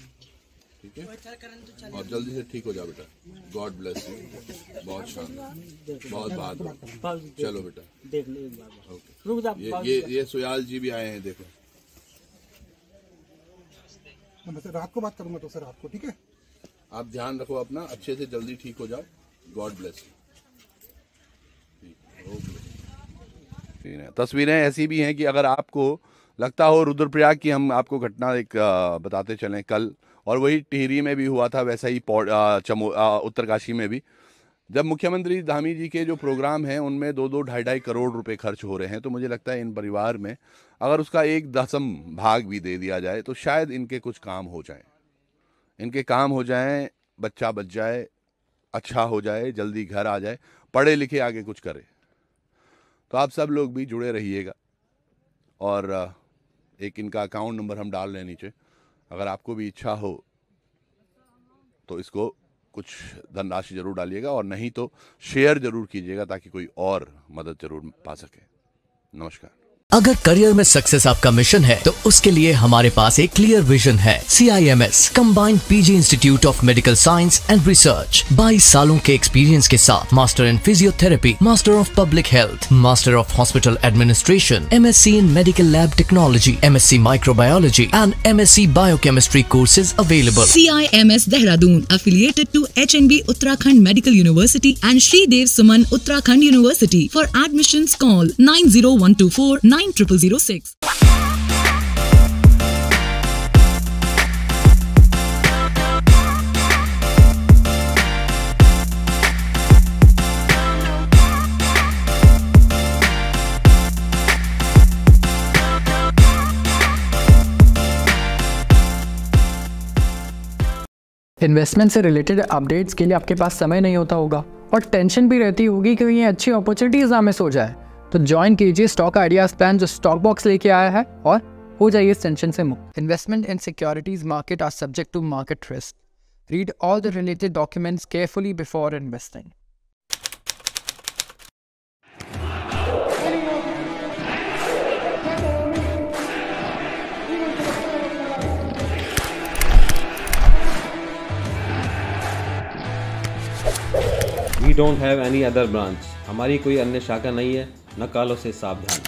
ठीक है? और जल्दी से ठीक हो जाओ बेटा। God bless you. बहुत शानदार, बहुत बात। चलो बेटा, देख ले एक बार। ओके। रुक जा। ये सुयाल जी भी आए हैं, देखो। मैं रात को बात करूंगा तो सर, रात को, ठीक है? आप ध्यान रखो अपना, अच्छे से जल्दी ठीक हो जाओ। God bless you. ओके। तस्वीरें ऐसी भी हैं कि अगर आपको लगता हो, रुद्रप्रयाग की हम आपको घटना एक बताते चलें कल, और वही टिहरी में भी हुआ था, वैसा ही उत्तरकाशी में भी, जब मुख्यमंत्री धामी जी के जो प्रोग्राम हैं उनमें 2-2, 2.5 करोड़ रुपए खर्च हो रहे हैं, तो मुझे लगता है इन परिवार में अगर उसका 1/10 भाग भी दे दिया जाए तो शायद इनके कुछ काम हो जाए, इनके काम हो जाएं, बच्चा बच जाए, अच्छा हो जाए, जल्दी घर आ जाए, पढ़े लिखे आगे कुछ करे। तो आप सब लोग भी जुड़े रहिएगा, और एक इनका अकाउंट नंबर हम डाल रहे हैं नीचे, अगर आपको भी इच्छा हो तो इसको कुछ धनराशि जरूर डालिएगा, और नहीं तो शेयर जरूर कीजिएगा ताकि कोई और मदद जरूर पा सके। नमस्कार। अगर करियर में सक्सेस आपका मिशन है तो उसके लिए हमारे पास एक क्लियर विजन है। CIMS combined PG institute of medical science and research, 22 सालों के एक्सपीरियंस के साथ master in physiotherapy, master of public health, master of hospital administration, MSc in medical lab technology, MSc microbiology and MSc biochemistry courses available. CIMS Dehradun affiliated to HNB Uttarakhand Medical University and Shri Dev Suman Uttarakhand University. For admissions call 90124 9006. Investment से रिलेटेड अपडेट्स के लिए आपके पास समय नहीं होता होगा, और टेंशन भी रहती होगी कि ये अच्छी अपॉर्चुनिटीज ना मिस हो जाए। तो ज्वाइन कीजिए स्टॉक आइडियाज प्लान जो स्टॉक बॉक्स लेके आया है, और हो जाइए इस टेंशन से मुक्त। Investment in securities market are subject to market risk. Read all the related documents carefully before investing. We don't have any other branch. हमारी कोई अन्य शाखा नहीं है, नकालों से सावधान।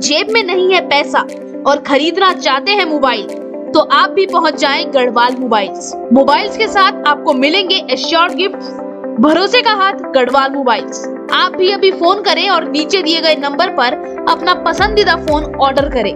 जेब में नहीं है पैसा और खरीदना चाहते हैं मोबाइल, तो आप भी पहुंच जाएं गढ़वाल मोबाइल्स। मोबाइल्स के साथ आपको मिलेंगे एश्योर्ड गिफ्ट्स। भरोसे का हाथ गढ़वाल मोबाइल्स। आप भी अभी फोन करें और नीचे दिए गए नंबर पर अपना पसंदीदा फोन ऑर्डर करें।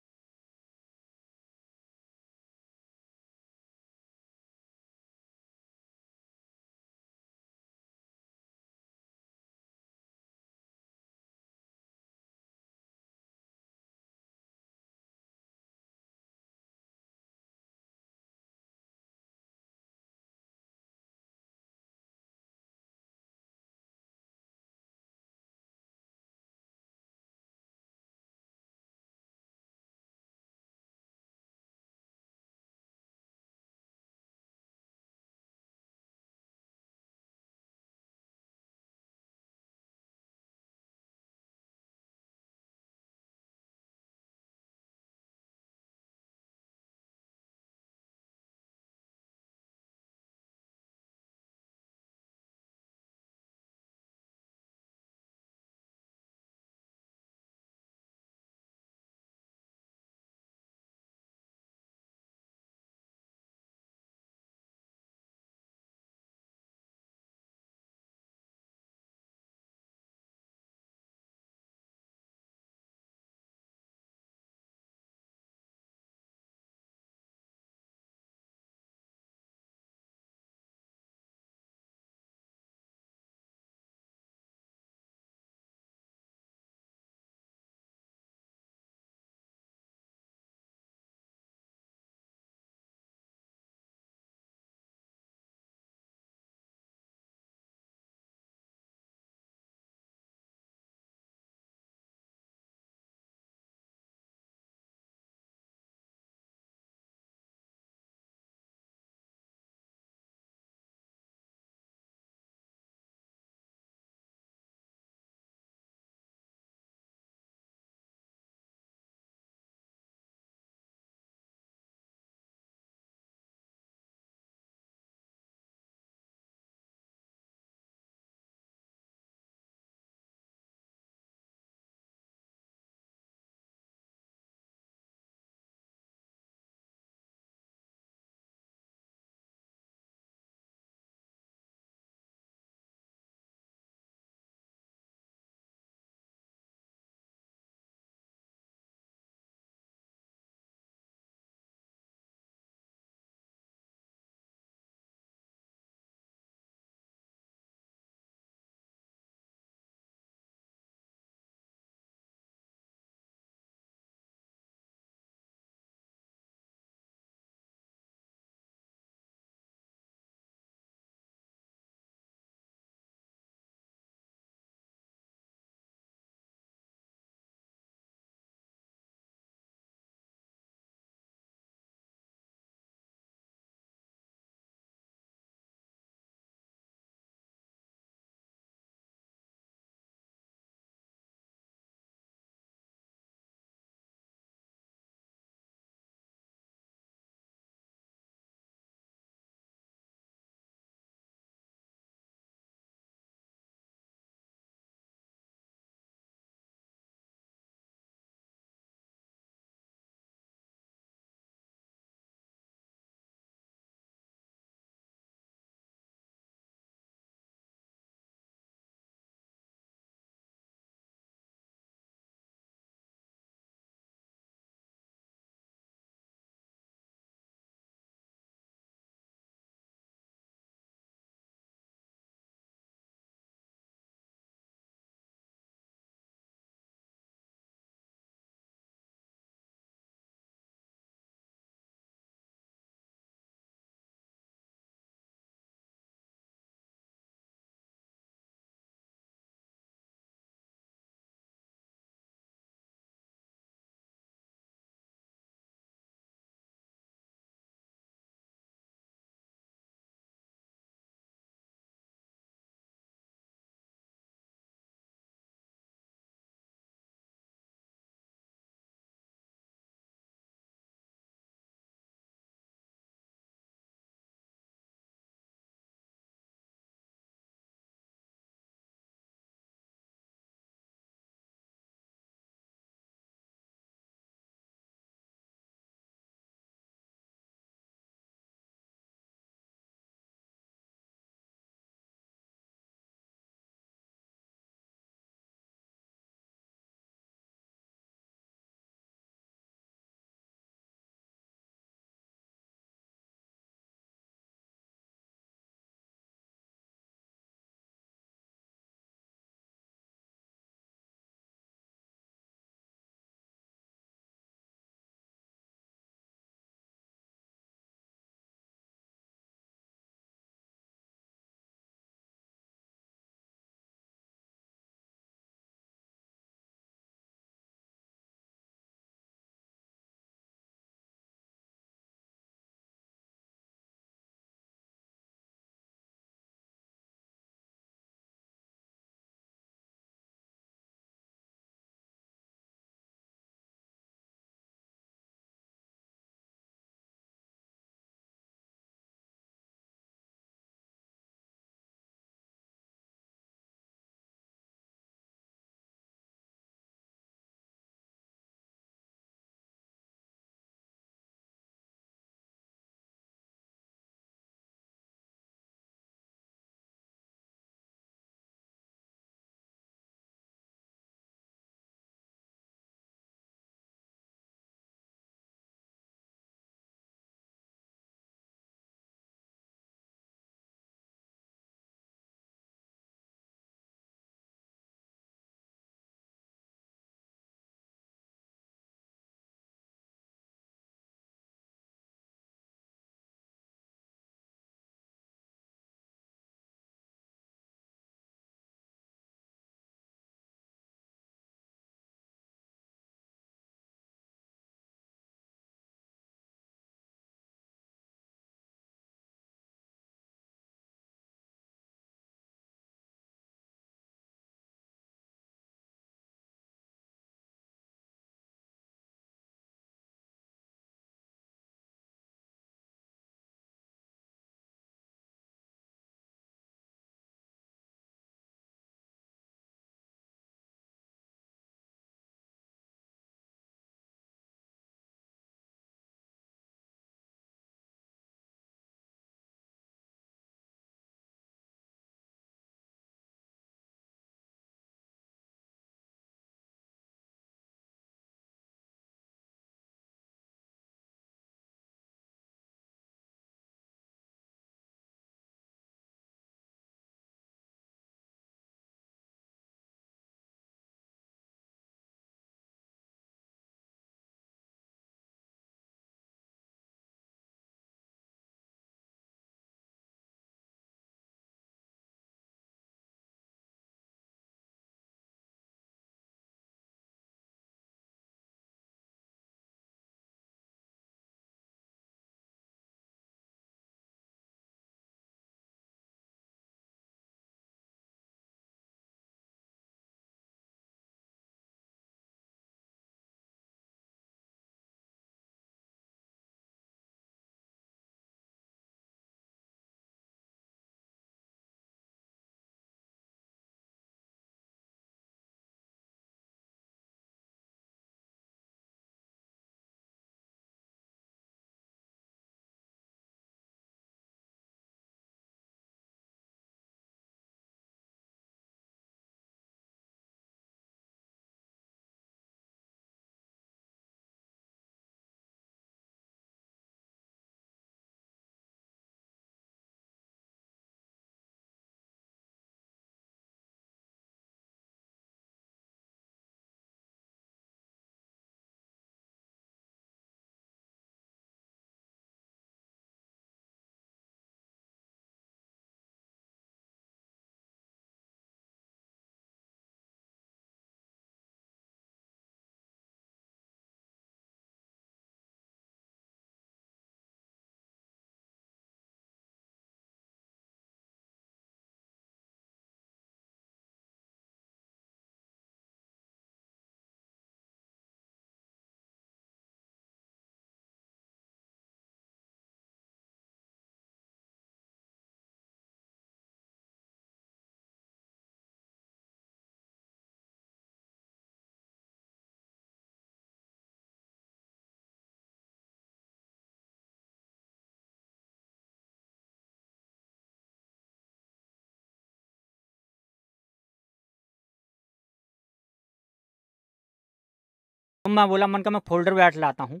तो मैं बोला मन का मैं फोल्डर बैट लाता हूँ,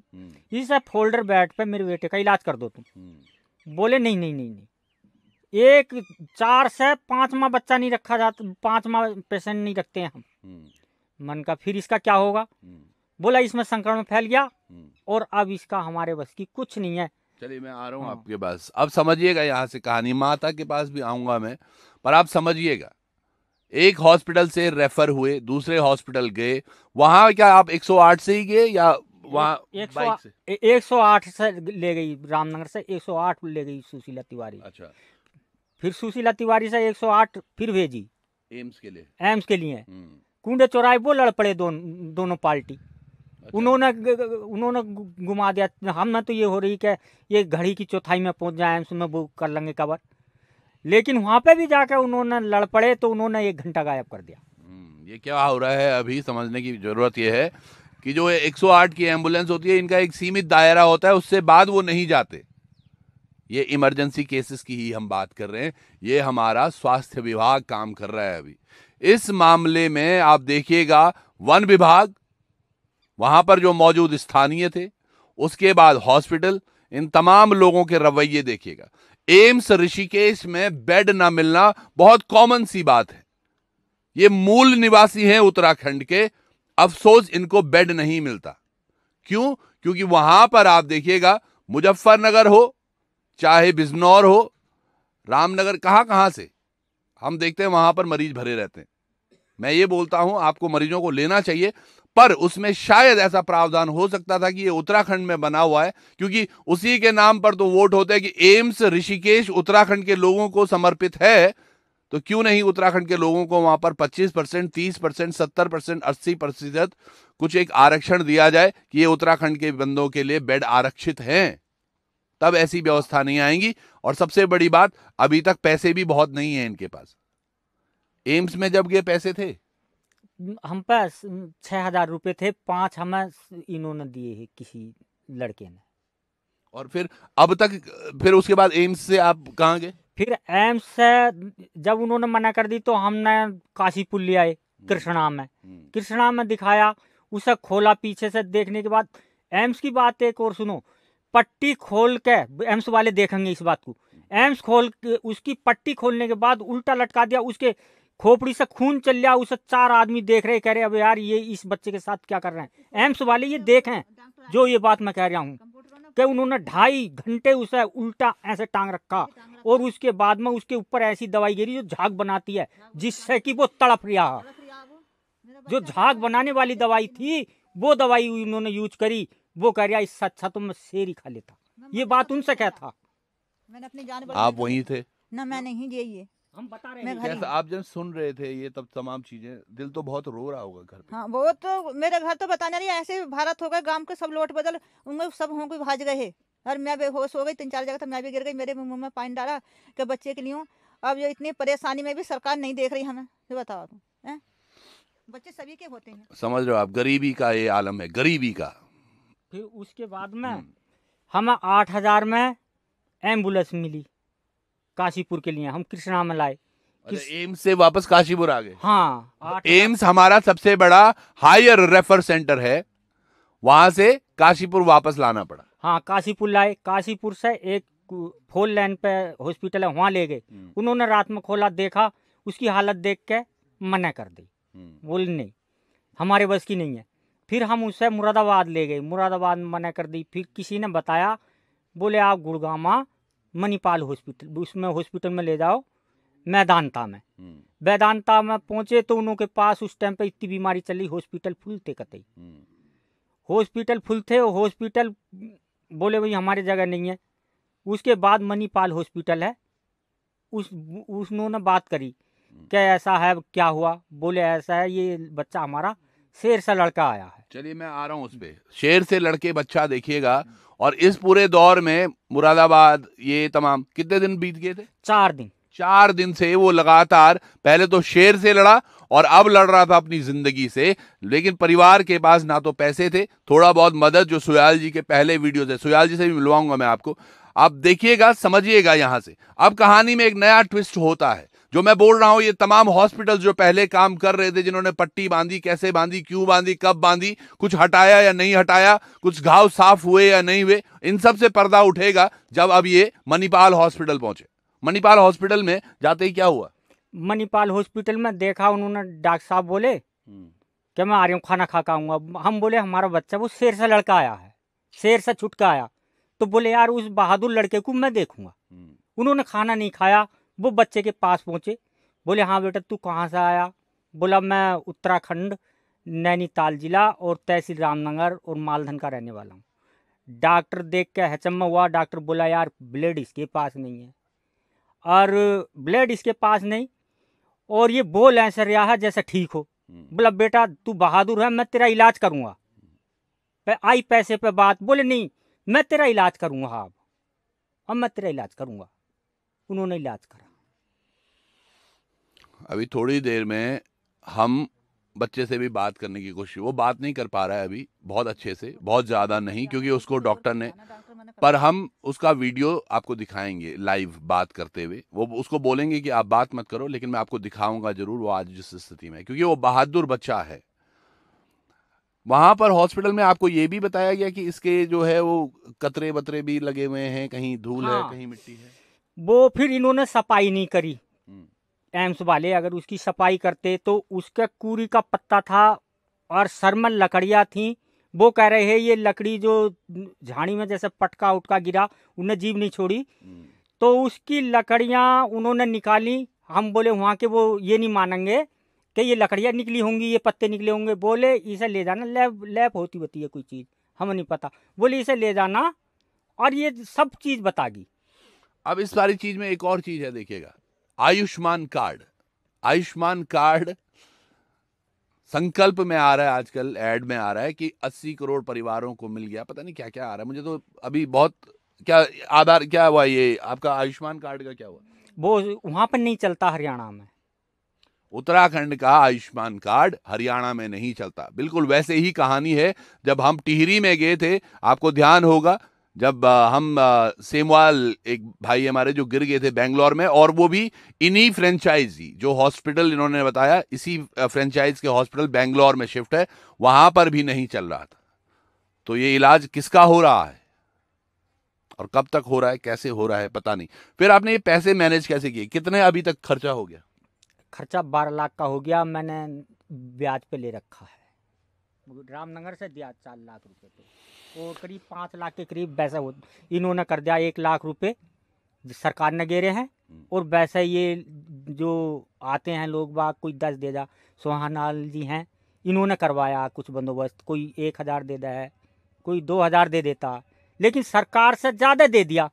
इस फोल्डर बैट पे मेरे बेटे का इलाज कर दो तुम। बोले नहीं नहीं नहीं नहीं, एक 4 से 5वां बच्चा नहीं रखा जाता, 5वां पेशेंट नहीं रखते हैं हम। मन का फिर इसका क्या होगा? बोला इसमें संक्रमण फैल गया और अब इसका हमारे बस की कुछ नहीं है। चलिए मैं आ रहा हूँ आपके पास, अब समझिएगा यहाँ से कहानी, माता के पास भी आऊंगा मैं, पर आप समझिएगा। एक हॉस्पिटल से रेफर हुए, दूसरे हॉस्पिटल गए, वहां क्या आप 108 से ही गए या वहाँ बाइक से? 108 से ले गई, रामनगर से 108 ले गई सुशीला तिवारी। अच्छा, फिर सुशीला तिवारी से 108 फिर भेजी एम्स के लिए। एम्स के लिए कुंडे चौराहे वो लड़ पड़े दोनों पार्टी। अच्छा। उन्होंने घुमा दिया। हमें तो ये हो रही कि ये घड़ी की चौथाई में पहुंच जाए एम्स में, वो कर लेंगे कवर, लेकिन वहां पे भी जाकर उन्होंने लड़ पड़े तो उन्होंने 1 घंटा गायब कर दिया। ये क्या हो रहा है अभी समझने की जरूरत ये है कि जो 108 की एम्बुलेंस होती है, इनका एक सीमित दायरा होता है, उससे बाद वो नहीं जाते। ये इमरजेंसी केसेस की ही हम बात कर रहे हैं, ये हमारा स्वास्थ्य विभाग काम कर रहा है अभी इस मामले में। आप देखिएगा वन विभाग, वहां पर जो मौजूद स्थानीय थे, उसके बाद हॉस्पिटल, इन तमाम लोगों के रवैये देखिएगा। एम्स ऋषिकेश में बेड ना मिलना बहुत कॉमन सी बात है। ये मूल निवासी हैं उत्तराखंड के, अफसोस इनको बेड नहीं मिलता। क्यों? क्योंकि वहां पर आप देखिएगा, मुजफ्फरनगर हो चाहे बिजनौर हो, रामनगर, कहां से हम देखते हैं वहां पर मरीज भरे रहते हैं। मैं ये बोलता हूं आपको मरीजों को लेना चाहिए, पर उसमें शायद ऐसा प्रावधान हो सकता था कि ये उत्तराखंड में बना हुआ है, क्योंकि उसी के नाम पर तो वोट होते हैं कि एम्स ऋषिकेश उत्तराखंड के लोगों को समर्पित है, तो क्यों नहीं उत्तराखंड के लोगों को वहां पर 25%, 30%, 70%, 80% कुछ एक आरक्षण दिया जाए कि ये उत्तराखंड के बंदों के लिए बेड आरक्षित हैं। तब ऐसी व्यवस्था नहीं आएंगी। और सबसे बड़ी बात, अभी तक पैसे भी बहुत नहीं है इनके पास। एम्स में जब गए पैसे थे, हम पास 6,000 रुपए थे, 5 हमें इन्होंने दिए है किसी लड़के ने। और फिर अब तक, फिर उसके बाद एम्स से आप कहाँ गए? फिर एम्स से जब उन्होंने मना कर दी तो हमने काशीपुर ले आए, कृष्णा में दिखाया, उसे खोला पीछे से। देखने के बाद एम्स की बात एक और सुनो, पट्टी खोल के, एम्स वाले देखेंगे इस बात को, एम्स खोल के उसकी पट्टी खोलने के बाद उल्टा लटका दिया, उसके खोपड़ी से खून चल गया। उसे 4 आदमी देख रहे, कह रहे अब यार ये इस बच्चे के साथ क्या कर रहे हैं। एम्स वाले ये देखें जो ये बात मैं कह रहा हूँ कि उन्होंने 2.5 घंटे उसे उल्टा ऐसे टांग रखा और उसके बाद में उसके ऊपर ऐसी दवाई गिरी जो झाग बनाती है, जिससे कि वो तड़प रहा है। जो झाग बनाने वाली दवाई थी वो दवाई उन्होंने यूज करी। वो कह रहा इससे अच्छा तो मैं शेर ही खा लेता। ये बात उनसे क्या था? मैंने अपनी जान आप वहीं थे ना? मैं नहीं, ये हम बता रहे हैं। कैसा आप जब सुन रहे थे ये तब तमाम चीजें, दिल तो बहुत रो रहा होगा घर पे। हाँ, वो तो मेरे घर तो बताना नहीं, ऐसे भारत हो गए, गांव के सब लोट बदल उनमें सब होंगे भाज गए। और मैं बेहोश हो गई, 3-4 जगह तो मैं भी गिर गई, मेरे मुंह में पानी डाला कि बच्चे के लिए। अब ये इतनी परेशानी में भी सरकार नहीं देख रही हमें, ये बताओ तुम। बच्चे सभी के होते हैं, समझ रहे हो आप, गरीबी का ये आलम है, गरीबी का। फिर उसके बाद में हमें 8,000 में एम्बुलेंस मिली काशीपुर के लिए, हम कृष्णा में लाए। एम्स से वापस काशीपुर आ गए? हाँ, एम्स हमारा सबसे बड़ा हायर रेफर सेंटर है, वहां से काशीपुर वापस लाना पड़ा। हाँ, काशीपुर लाए। काशीपुर से एक 4 लेन पे हॉस्पिटल है, वहां ले गए। उन्होंने रात में खोला, देखा, उसकी हालत देख के मना कर दी, बोले नहीं हमारे बस की नहीं है। फिर हम उसे मुरादाबाद ले गए, मुरादाबाद में मना कर दी। फिर किसी ने बताया, बोले आप गुड़गामा मणिपाल हॉस्पिटल, उसमें हॉस्पिटल में ले जाओ, मैदानता में। वेदांता में पहुंचे तो उनके पास उस टाइम पे इतनी बीमारी चली, हॉस्पिटल फुल थे कतई, हॉस्पिटल फुल थे। हॉस्पिटल बोले भाई हमारी जगह नहीं है। उसके बाद मणिपाल हॉस्पिटल है, उन्होंने बात करी क्या ऐसा है, क्या हुआ? बोले ऐसा है, ये बच्चा हमारा शेर से लड़का आया है। चलिए मैं आ रहा हूँ उस पे, शेर से लड़के बच्चा देखिएगा। और इस पूरे दौर में मुरादाबाद ये तमाम कितने दिन बीत गए थे? 4 दिन से वो लगातार, पहले तो शेर से लड़ा और अब लड़ रहा था अपनी जिंदगी से। लेकिन परिवार के पास ना तो पैसे थे, थोड़ा बहुत मदद जो सुयाल जी के पहले वीडियो थे, सुयाल जी से भी मिलवाऊंगा मैं आपको, आप देखिएगा, समझिएगा। यहां से अब कहानी में एक नया ट्विस्ट होता है। जो मैं बोल रहा हूं ये तमाम हॉस्पिटल जो पहले काम कर रहे थे, जिन्होंने पट्टी बांधी, कैसे बांधी, क्यों बांधी, कब बांधी, कुछ हटाया या नहीं हटाया, कुछ घाव साफ हुए या नहीं हुए, इन सब से पर्दा उठेगा जब अब ये मणिपाल हॉस्पिटल पहुंचे। मणिपाल हॉस्पिटल में जाते ही क्या हुआ? मणिपाल हॉस्पिटल में देखा, उन्होंने डॉक्टर साहब बोले कि मैं आ रही हूँ, खाना खा के आऊँगा। हम बोले हमारा बच्चा वो शेर से लड़का आया है, शेर से छुट के आया, तो बोले यार उस बहादुर लड़के को मैं देखूंगा। उन्होंने खाना नहीं खाया, वो बच्चे के पास पहुँचे, बोले हाँ बेटा तू कहाँ से आया? बोला मैं उत्तराखंड नैनीताल जिला और तहसील रामनगर और मालधन का रहने वाला हूँ। डॉक्टर देख के हचम्मा हुआ। डॉक्टर बोला यार ब्लड इसके पास नहीं है, और ब्लड इसके पास नहीं, और ये बोल ऐसे रहा है जैसे ठीक हो। बोला बेटा तू बहादुर है, मैं तेरा इलाज करूँगा। आई पैसे पे बात, बोले नहीं मैं तेरा इलाज करूँगा, अब मैं तेरा इलाज करूँगा। उन्होंने इलाज करा। अभी थोड़ी देर में हम बच्चे से भी बात करने की कोशिश, वो बात नहीं कर पा रहा है अभी बहुत अच्छे से, बहुत ज़्यादा नहीं, क्योंकि उसको डॉक्टर ने, पर हम उसका वीडियो आपको दिखाएंगे लाइव बात करते हुए। वो उसको बोलेंगे कि आप बात मत करो, लेकिन मैं आपको दिखाऊंगा जरूर वो आज जिस स्थिति में है, क्योंकि वो बहादुर बच्चा है। वहां पर हॉस्पिटल में आपको ये भी बताया गया कि इसके जो है वो कतरे बतरे भी लगे हुए हैं, कहीं धूल है, कहीं मिट्टी है। वो फिर इन्होंने सफाई नहीं करी एम्स वाले। अगर उसकी सफाई करते तो उसका कूरी का पत्ता था और सर में लकड़ियाँ थी। वो कह रहे हैं ये लकड़ी जो झाड़ी में जैसे पटका उटका गिरा, उन्हें जीभ नहीं छोड़ी, तो उसकी लकड़ियाँ उन्होंने निकाली। हम बोले वहाँ के वो ये नहीं मानेंगे कि ये लकड़ियाँ निकली होंगी, ये पत्ते निकले होंगे। बोले इसे ले जाना, लैब होती है कोई चीज़, हमें नहीं पता। बोले इसे ले जाना और ये सब चीज़ बतागी। अब इस सारी चीज में एक और चीज है, देखिएगा, आयुष्मान कार्ड। आयुष्मान कार्ड संकल्प में आ रहा है, आजकल ऐड में आ रहा है कि 80 करोड़ परिवारों को मिल गया, पता नहीं क्या क्या आ रहा है। मुझे तो अभी बहुत क्या आधार क्या हुआ, ये आपका आयुष्मान कार्ड का क्या हुआ? वो वहां पर नहीं चलता, हरियाणा में। उत्तराखंड का आयुष्मान कार्ड हरियाणा में नहीं चलता। बिल्कुल वैसे ही कहानी है। जब हम टिहरी में गए थे, आपको ध्यान होगा, जब हम सेमवाल एक भाई हमारे जो गिर गए थे बेंगलोर में, और वो भी इन्हीं फ्रेंचाइजी जो हॉस्पिटल इन्होंने बताया, इसी फ्रेंचाइज के हॉस्पिटल बेंगलोर में शिफ्ट है, वहां पर भी नहीं चल रहा था। तो ये इलाज किसका हो रहा है और कब तक हो रहा है, कैसे हो रहा है, पता नहीं। फिर आपने ये पैसे मैनेज कैसे किए? कितने अभी तक खर्चा हो गया? खर्चा 12 लाख का हो गया। मैंने ब्याज पे ले रखा है, रामनगर से दिया 4 लाख रुपए पे, और करीब 5 लाख के करीब वैसा हो। इन्होंने कर दिया 1 लाख रुपए सरकार ने गेरे हैं, और वैसे ये जो आते हैं लोग बाग, कोई 10 दे दा। सोहानाल जी हैं, इन्होंने करवाया कुछ बंदोबस्त, कोई 1000 दे दा है, कोई 2000 दे देता, लेकिन सरकार से ज़्यादा दे दिया।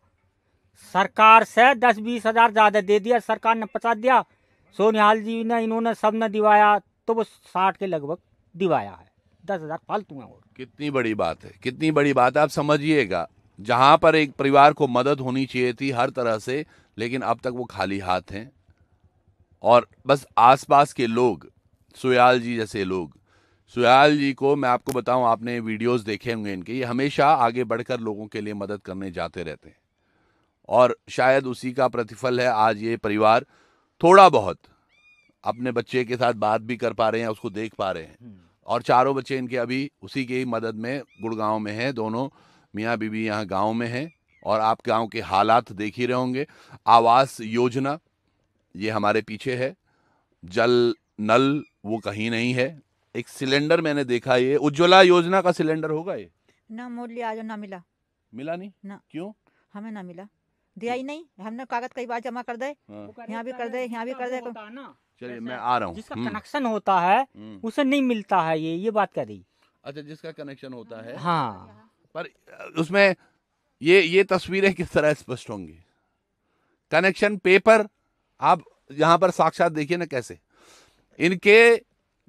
सरकार से 10-20 हज़ार ज़्यादा दे दिया, सरकार ने 50 दिया। सोनिहाल जी ने, इन्होंने सब ने दिवाया, तो वो 60 के लगभग दिवाया है, 10,000 फालतू हैं। और कितनी बड़ी बात है, कितनी बड़ी बात है। आप समझिएगा, जहां पर एक परिवार को मदद होनी चाहिए थी हर तरह से, लेकिन अब तक वो खाली हाथ हैं, और बस आसपास के लोग, सुयाल जी जैसे लोग, सुयाल जी को मैं आपको बताऊं, आपने वीडियोस देखे होंगे इनके, ये हमेशा आगे बढ़कर लोगों के लिए मदद करने जाते रहते हैं, और शायद उसी का प्रतिफल है आज ये परिवार थोड़ा बहुत अपने बच्चे के साथ बात भी कर पा रहे हैं, उसको देख पा रहे हैं। और चारों बच्चे इनके अभी उसी की मदद में गुड़गांव में हैं, दोनों मियाँ बीबी यहाँ गांव में हैं। और आप गांव के हालात देख ही रहे होंगे। आवास योजना ये हमारे पीछे है, जल नल वो कहीं नहीं है। एक सिलेंडर मैंने देखा, ये उज्ज्वला योजना का सिलेंडर होगा ये? ना मोड़ लिया, जो ना मिला। मिला नहीं ना। क्यों? हमें ना मिला, दिया ही नहीं। हमने कागज कई बार जमा कर दे, यहाँ भी कर दे, यहाँ भी कर दे। चलिए मैं आ रहा हूँ। जिसका कनेक्शन होता है उसे नहीं मिलता है, ये बात कह रही। अच्छा, जिसका कनेक्शन होता है, हाँ, पर उसमें ये तस्वीरें किस तरह स्पष्ट होंगी? कनेक्शन पेपर आप यहाँ पर साक्षात देखिए ना, कैसे इनके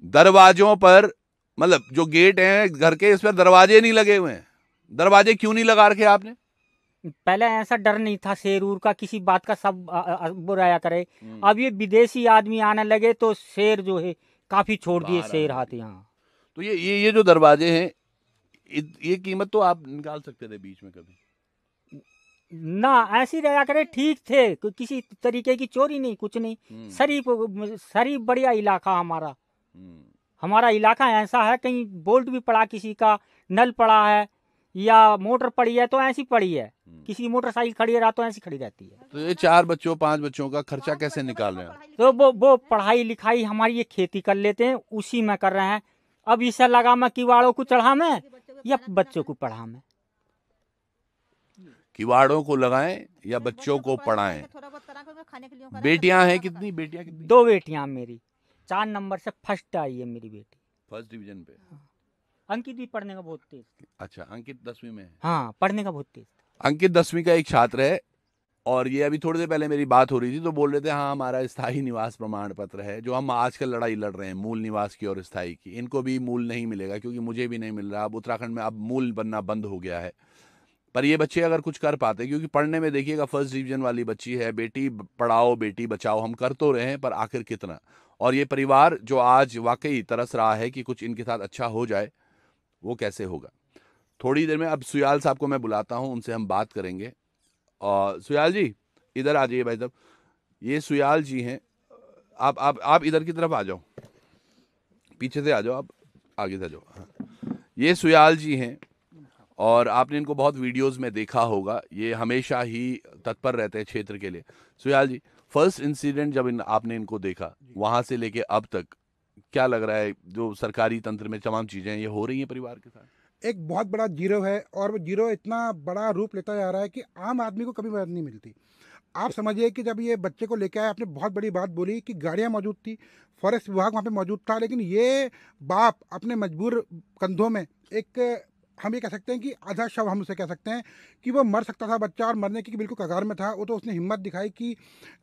दरवाजों पर, मतलब जो गेट हैं घर के, इस पर दरवाजे नहीं लगे हुए हैं। दरवाजे क्यों नहीं लगा रखे आपने? पहले ऐसा डर नहीं था शेर का, किसी बात का सब बुराया करे। अब ये विदेशी आदमी आने लगे तो शेर जो है काफी छोड़ दिए शेर हाथ यहाँ। तो ये जो दरवाजे हैं, ये कीमत तो आप निकाल सकते थे बीच में कभी। ना ऐसी रहा करे, ठीक थे, किसी तरीके की चोरी नहीं, कुछ नहीं। शरीफ बढ़िया इलाका हमारा। हमारा इलाका ऐसा है, कहीं बोल्ट भी पड़ा, किसी का नल पड़ा है या मोटर पड़ी है तो ऐसी पड़ी है, किसी मोटरसाइकिल खड़ी है तो ऐसी खड़ी रहती है। तो ये 4 बच्चों 5 बच्चों का खर्चा कैसे निकाल रहे हैं? तो वो पढ़ाई लिखाई हमारी, ये खेती कर लेते हैं, उसी में कर रहे हैं। अब इसे लगा मैं किवाड़ों को चढ़ा मैं या बच्चों को पढ़ा मैं। किवाड़ों को लगाएं या बच्चों को पढ़ाएं। बेटियां हैं कितनी? बेटियां कितनी? 2 बेटियां मेरी। 4 नंबर से फर्स्ट आई है मेरी बेटी, फर्स्ट डिवीजन पे। अंकित भी पढ़ने का बहुत तेज। अच्छा, अंकित 10वीं में है। हाँ, पढ़ने का बहुत तेज। अंकित 10वीं का एक छात्र है, और ये अभी थोड़ी देर पहले मेरी बात हो रही थी तो बोल रहे थे हाँ हमारा स्थायी निवास प्रमाण पत्र है, जो हम आजकल लड़ाई लड़ रहे हैं मूल निवास की और स्थायी की, इनको भी मूल नहीं मिलेगा, क्योंकि मुझे भी नहीं मिल रहा। अब उत्तराखंड में अब मूल बनना बंद हो गया है। पर ये बच्चे अगर कुछ कर पाते, क्योंकि पढ़ने में देखिएगा फर्स्ट डिवीजन वाली बच्ची है, बेटी पढ़ाओ बेटी बचाओ हम कर तो रहे हैं, पर आखिर कितना। और ये परिवार जो आज वाकई तरस रहा है कि कुछ इनके साथ अच्छा हो जाए, वो कैसे होगा। थोड़ी देर में अब सुयाल साहब को मैं बुलाता हूं, उनसे हम बात करेंगे। और सुयाल जी इधर आ जाइए भाई साहब, ये सुयाल जी हैं। आप इधर की तरफ आ जाओ, पीछे से आ जाओ, आप आगे से आ जाओ। हाँ। ये सुयाल जी हैं और आपने इनको बहुत वीडियोस में देखा होगा, ये हमेशा ही तत्पर रहते हैं क्षेत्र के लिए। सुयाल जी, फर्स्ट इंसिडेंट जब आपने इनको देखा, वहां से लेके अब तक क्या लग रहा है, जो सरकारी तंत्र में तमाम चीजें ये हो रही हैं परिवार के साथ? एक बहुत बड़ा जीरो है, और वो जीरो इतना बड़ा रूप लेता जा रहा है कि आम आदमी को कभी मदद नहीं मिलती। आप समझिए कि जब ये बच्चे को लेकर आए, आपने बहुत बड़ी बात बोली कि गाड़ियां मौजूद थी, फॉरेस्ट विभाग वहाँ पे मौजूद था, लेकिन ये बाप अपने मजबूर कंधों में एक, हम ये कह सकते हैं कि आधा शव हम उसे कह सकते हैं, कि वो मर सकता था बच्चा, और मरने की बिल्कुल कगार में था। वो तो उसने हिम्मत दिखाई कि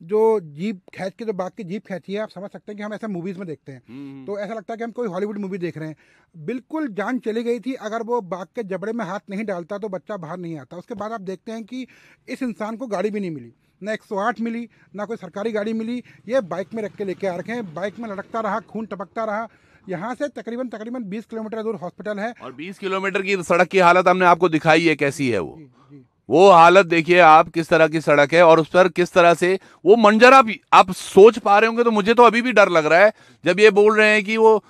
जो जीप खींच के, जो बाघ की जीप खींची है, आप समझ सकते हैं कि हम ऐसा मूवीज़ में देखते हैं, तो ऐसा लगता है कि हम कोई हॉलीवुड मूवी देख रहे हैं। बिल्कुल जान चली गई थी। अगर वो बाघ के जबड़े में हाथ नहीं डालता तो बच्चा बाहर नहीं आता। उसके बाद आप देखते हैं कि इस इंसान को गाड़ी भी नहीं मिली, ना 108 मिली, ना कोई सरकारी गाड़ी मिली। ये बाइक में रख के लेके आ रखे हैं, बाइक में लटकता रहा, खून टपकता रहा। यहाँ से तकरीबन 20 किलोमीटर दूर हॉस्पिटल है, और 20 किलोमीटर की सड़क की हालत हमने आपको दिखाई है कैसी है। वो हालत देखिए आप, किस तरह की सड़क है, और उस पर किस तरह से वो मंजर आप सोच पा रहे होंगे। तो मुझे तो अभी भी डर लग रहा है जब ये बोल रहे हैं कि वो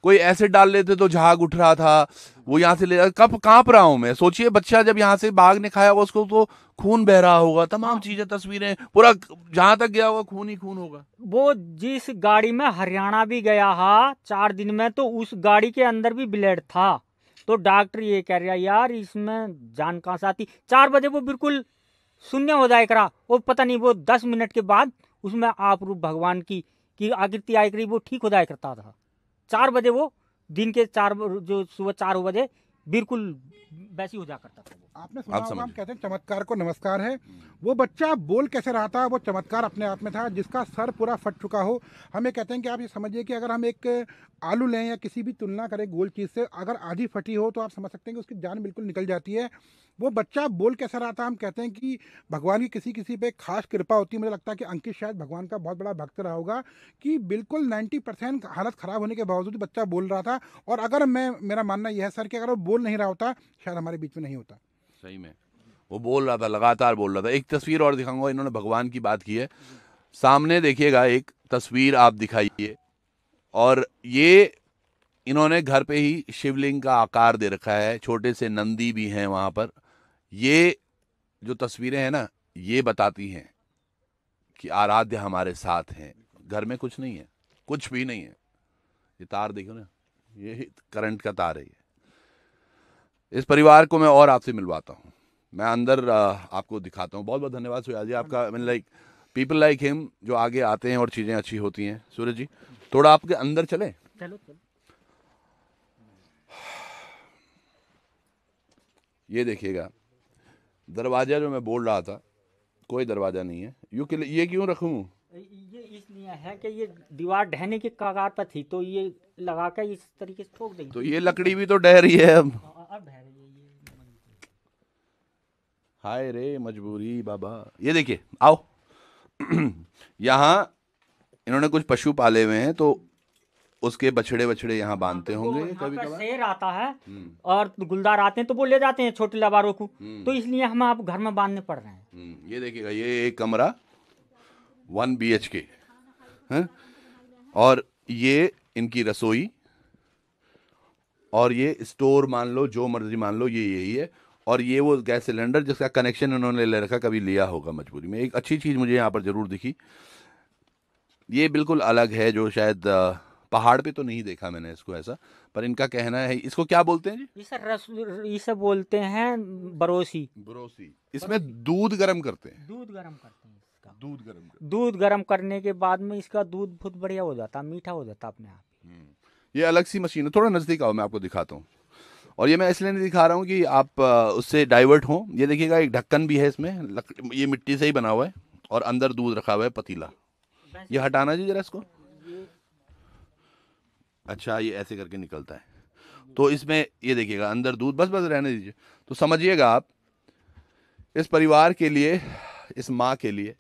कोई एसिड डाल लेते तो झाग उठ रहा था, वो यहाँ से ले, कब कांप रहा हूं मैं। सोचिए बच्चा जब यहाँ से बाघ ने खाया होगा, उसको तो खून बह रहा होगा, तमाम चीजें, तस्वीरें, पूरा जहां तक गया होगा खून ही खून होगा। वो जिस गाड़ी में हरियाणा भी गया हा 4 दिन में, तो उस गाड़ी के अंदर भी ब्लड था। तो डॉक्टर ये कह रहा यार इसमें जान कहाँ से आती। 4 बजे वो बिल्कुल शून्य हो जाए करा, वो पता नहीं वो 10 मिनट के बाद उसमें आप रूप भगवान की आकृति आई करी, वो ठीक हो जाया करता था। 4 बजे वो दिन के 4, जो सुबह 4 बजे बिल्कुल वैसी हो जा करता था। आपने सुना होगा, हम कहते हैं चमत्कार को नमस्कार है। वो बच्चा बोल कैसे रहा था, वो चमत्कार अपने आप में था। जिसका सर पूरा फट चुका हो, हम ये कहते हैं कि आप ये समझिए कि अगर हम एक आलू लें या किसी भी तुलना करें गोल चीज़ से, अगर आधी फटी हो तो आप समझ सकते हैं कि उसकी जान बिल्कुल निकल जाती है। वो बच्चा बोल कैसा रहा था, हम कहते हैं कि भगवान की किसी पे खास कृपा होती है। मुझे लगता है कि अंकित शायद भगवान का बहुत बड़ा भक्त रहा होगा, कि बिल्कुल 90% हालत ख़राब होने के बावजूद बच्चा बोल रहा था। और अगर मेरा मानना यह है सर कि अगर वो बोल नहीं रहा होता, शायद हमारे बीच में नहीं होता। सही में वो बोल रहा था, लगातार बोल रहा था। एक तस्वीर और दिखाऊंगा, इन्होंने भगवान की बात की है, सामने देखिएगा, एक तस्वीर आप दिखाइए। और ये इन्होंने घर पे ही शिवलिंग का आकार दे रखा है, छोटे से नंदी भी हैं वहां पर। ये जो तस्वीरें हैं ना, ये बताती हैं कि आराध्य हमारे साथ हैं। घर में कुछ नहीं है, कुछ भी नहीं है। ये तार देखो ना, ये करंट का तार है। इस परिवार को मैं और आपसे मिलवाता हूँ, मैं अंदर आपको दिखाता हूँ। बहुत बहुत धन्यवाद सुयाल जी आपका। Mean like people like him जो आगे आते हैं और चीज़ें अच्छी होती हैं। सूरज जी थोड़ा आपके अंदर चले। चलो। ये देखिएगा, दरवाजा जो मैं बोल रहा था, कोई दरवाजा नहीं है। ये क्यों रखूं? ये इसलिए है कि ये दीवार ढहने की कगार पर थी, तो ये लगा कर इस तरीके से ठोक देंगे। तो ये लकड़ी भी तो ढह रही है अब ढह रही है ये। हाय रे मजबूरी बाबा। ये देखिए, आओ यहाँ इन्होंने कुछ पशु पाले हुए हैं, तो उसके बछड़े बछड़े यहाँ बांधते होंगे यहाँ कभी पे कभार। शेर आता है और गुलदार आते हैं तो वो ले जाते हैं छोटे लबारों को, तो इसलिए हम आप घर में बांधने पड़ रहे हैं। ये देखिएगा, ये एक कमरा 1 BHK है, और ये इनकी रसोई, और ये स्टोर मान लो, जो मर्जी मान लो, ये यही है। और ये वो गैस सिलेंडर जिसका कनेक्शन उन्होंने ले रखा, कभी लिया होगा मजबूरी में। एक अच्छी चीज़ मुझे यहाँ पर ज़रूर दिखी, ये बिल्कुल अलग है, जो शायद पहाड़ पे तो नहीं देखा मैंने इसको ऐसा, पर इनका कहना है। इसको क्या बोलते हैं जी? इसे बोलते हैं बरोसी। बरोसी। इसमें दूध गर्म करते हैं। दूध गर्म करते हैं इसका। दूध गर्म करने के बाद में इसका दूध बहुत बढ़िया हो जाता, मीठा हो जाता अपने आप। ये अलग सी मशीन है, थोड़ा नज़दीक आओ मैं आपको दिखाता हूँ। और ये मैं इसलिए नहीं दिखा रहा हूँ कि आप उससे डाइवर्ट हों। ये देखिएगा, एक ढक्कन भी है इसमें, ये मिट्टी से ही बना हुआ है, और अंदर दूध रखा हुआ है पतीला। ये हटाना जी जरा इसको। अच्छा, ये ऐसे करके निकलता है, तो इसमें ये देखिएगा अंदर दूध, बस रहने दीजिए। तो समझिएगा आप, इस परिवार के लिए, इस माँ के लिए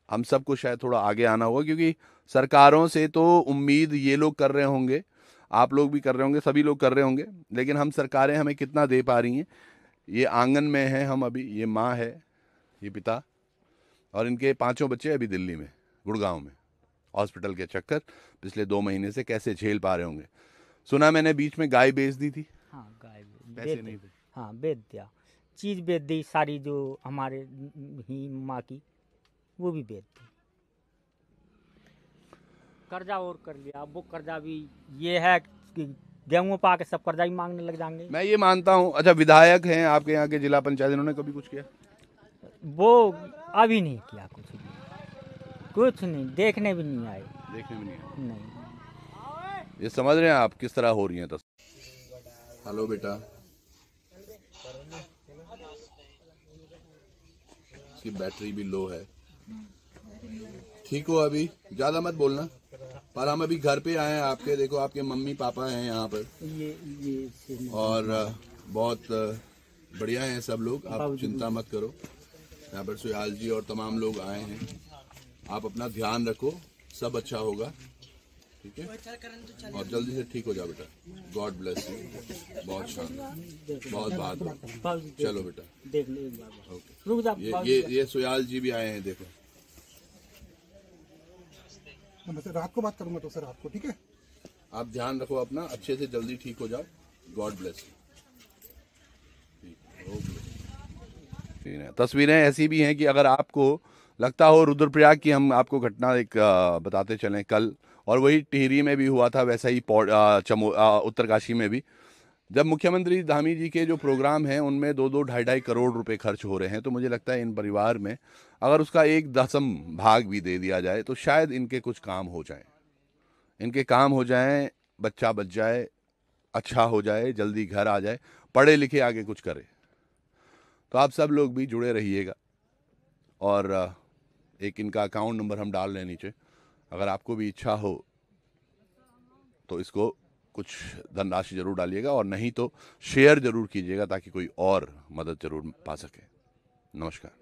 हम सबको शायद थोड़ा आगे आना होगा, क्योंकि सरकारों से तो उम्मीद ये लोग कर रहे होंगे, आप लोग भी कर रहे होंगे, सभी लोग कर रहे होंगे, लेकिन हम सरकारें हमें कितना दे पा रही हैं? ये आंगन में हैं हम अभी, ये माँ है, ये पिता, और इनके 5 बच्चे अभी दिल्ली में, गुड़गांव में हॉस्पिटल के चक्कर पिछले 2 महीने से कैसे झेल पा रहे होंगे। सुना मैंने बीच में गाय बेच दी थी। हाँ, गाय पैसे नहीं थे। हाँ, बेच दिया, चीज़ बेच दी सारी, जो हमारे ही माँ की, वो भी बेच दी। कर्जा और कर लिया, वो कर्जा भी ये है कि गेहूँ पा के सब कर्जा ही मांगने लग जाएंगे। मैं ये मानता हूँ। अच्छा, विधायक हैं आपके यहाँ के, जिला पंचायत, इन्होंने कभी कुछ किया? वो अभी नहीं किया, कुछ नहीं, देखने भी नहीं आए। देखने भी नहीं आए। नहीं। ये समझ रहे हैं आप किस तरह हो रही है? हेलो बेटा, इसकी बैटरी भी लो है। ठीक हो अभी? ज्यादा मत बोलना। पर हम अभी घर पे आए हैं आपके, देखो आपके मम्मी पापा हैं यहाँ पर, और बहुत बढ़िया हैं सब लोग, आप चिंता मत करो। यहाँ पर सुयाल जी और तमाम लोग आए हैं। आप अपना ध्यान रखो, सब अच्छा होगा, ठीक है? और जल्दी से ठीक हो जाओ बेटा। God bless you. बहुत शानदार, बहुत बात। चलो बेटा, देख ले एक बार। ओके। रुक जा। ये सुयाल जी भी आए हैं, देखो। मैं रात को बात करूंगा तो सर, रात को, ठीक है? आप ध्यान रखो अपना, अच्छे से जल्दी ठीक हो जाओ। God bless you. ओके। तस्वीरें ऐसी भी हैं कि अगर आपको लगता हो रुद्रप्रयाग की, हम आपको घटना एक बताते चलें कल, और वही टिहरी में भी हुआ था, वैसा ही उत्तरकाशी में भी, जब मुख्यमंत्री धामी जी के जो प्रोग्राम हैं उनमें 2-2, 2.5 करोड़ रुपए खर्च हो रहे हैं, तो मुझे लगता है इन परिवार में अगर उसका 1/10 भाग भी दे दिया जाए तो शायद इनके कुछ काम हो जाए, इनके काम हो जाएं, बच्चा बच जाए, अच्छा हो जाए, जल्दी घर आ जाए, पढ़े लिखे आगे कुछ करे। तो आप सब लोग भी जुड़े रहिएगा, और एक इनका अकाउंट नंबर हम डाल रहे हैं नीचे, अगर आपको भी इच्छा हो तो इसको कुछ धनराशि जरूर डालिएगा, और नहीं तो शेयर जरूर कीजिएगा ताकि कोई और मदद जरूर पा सके। नमस्कार।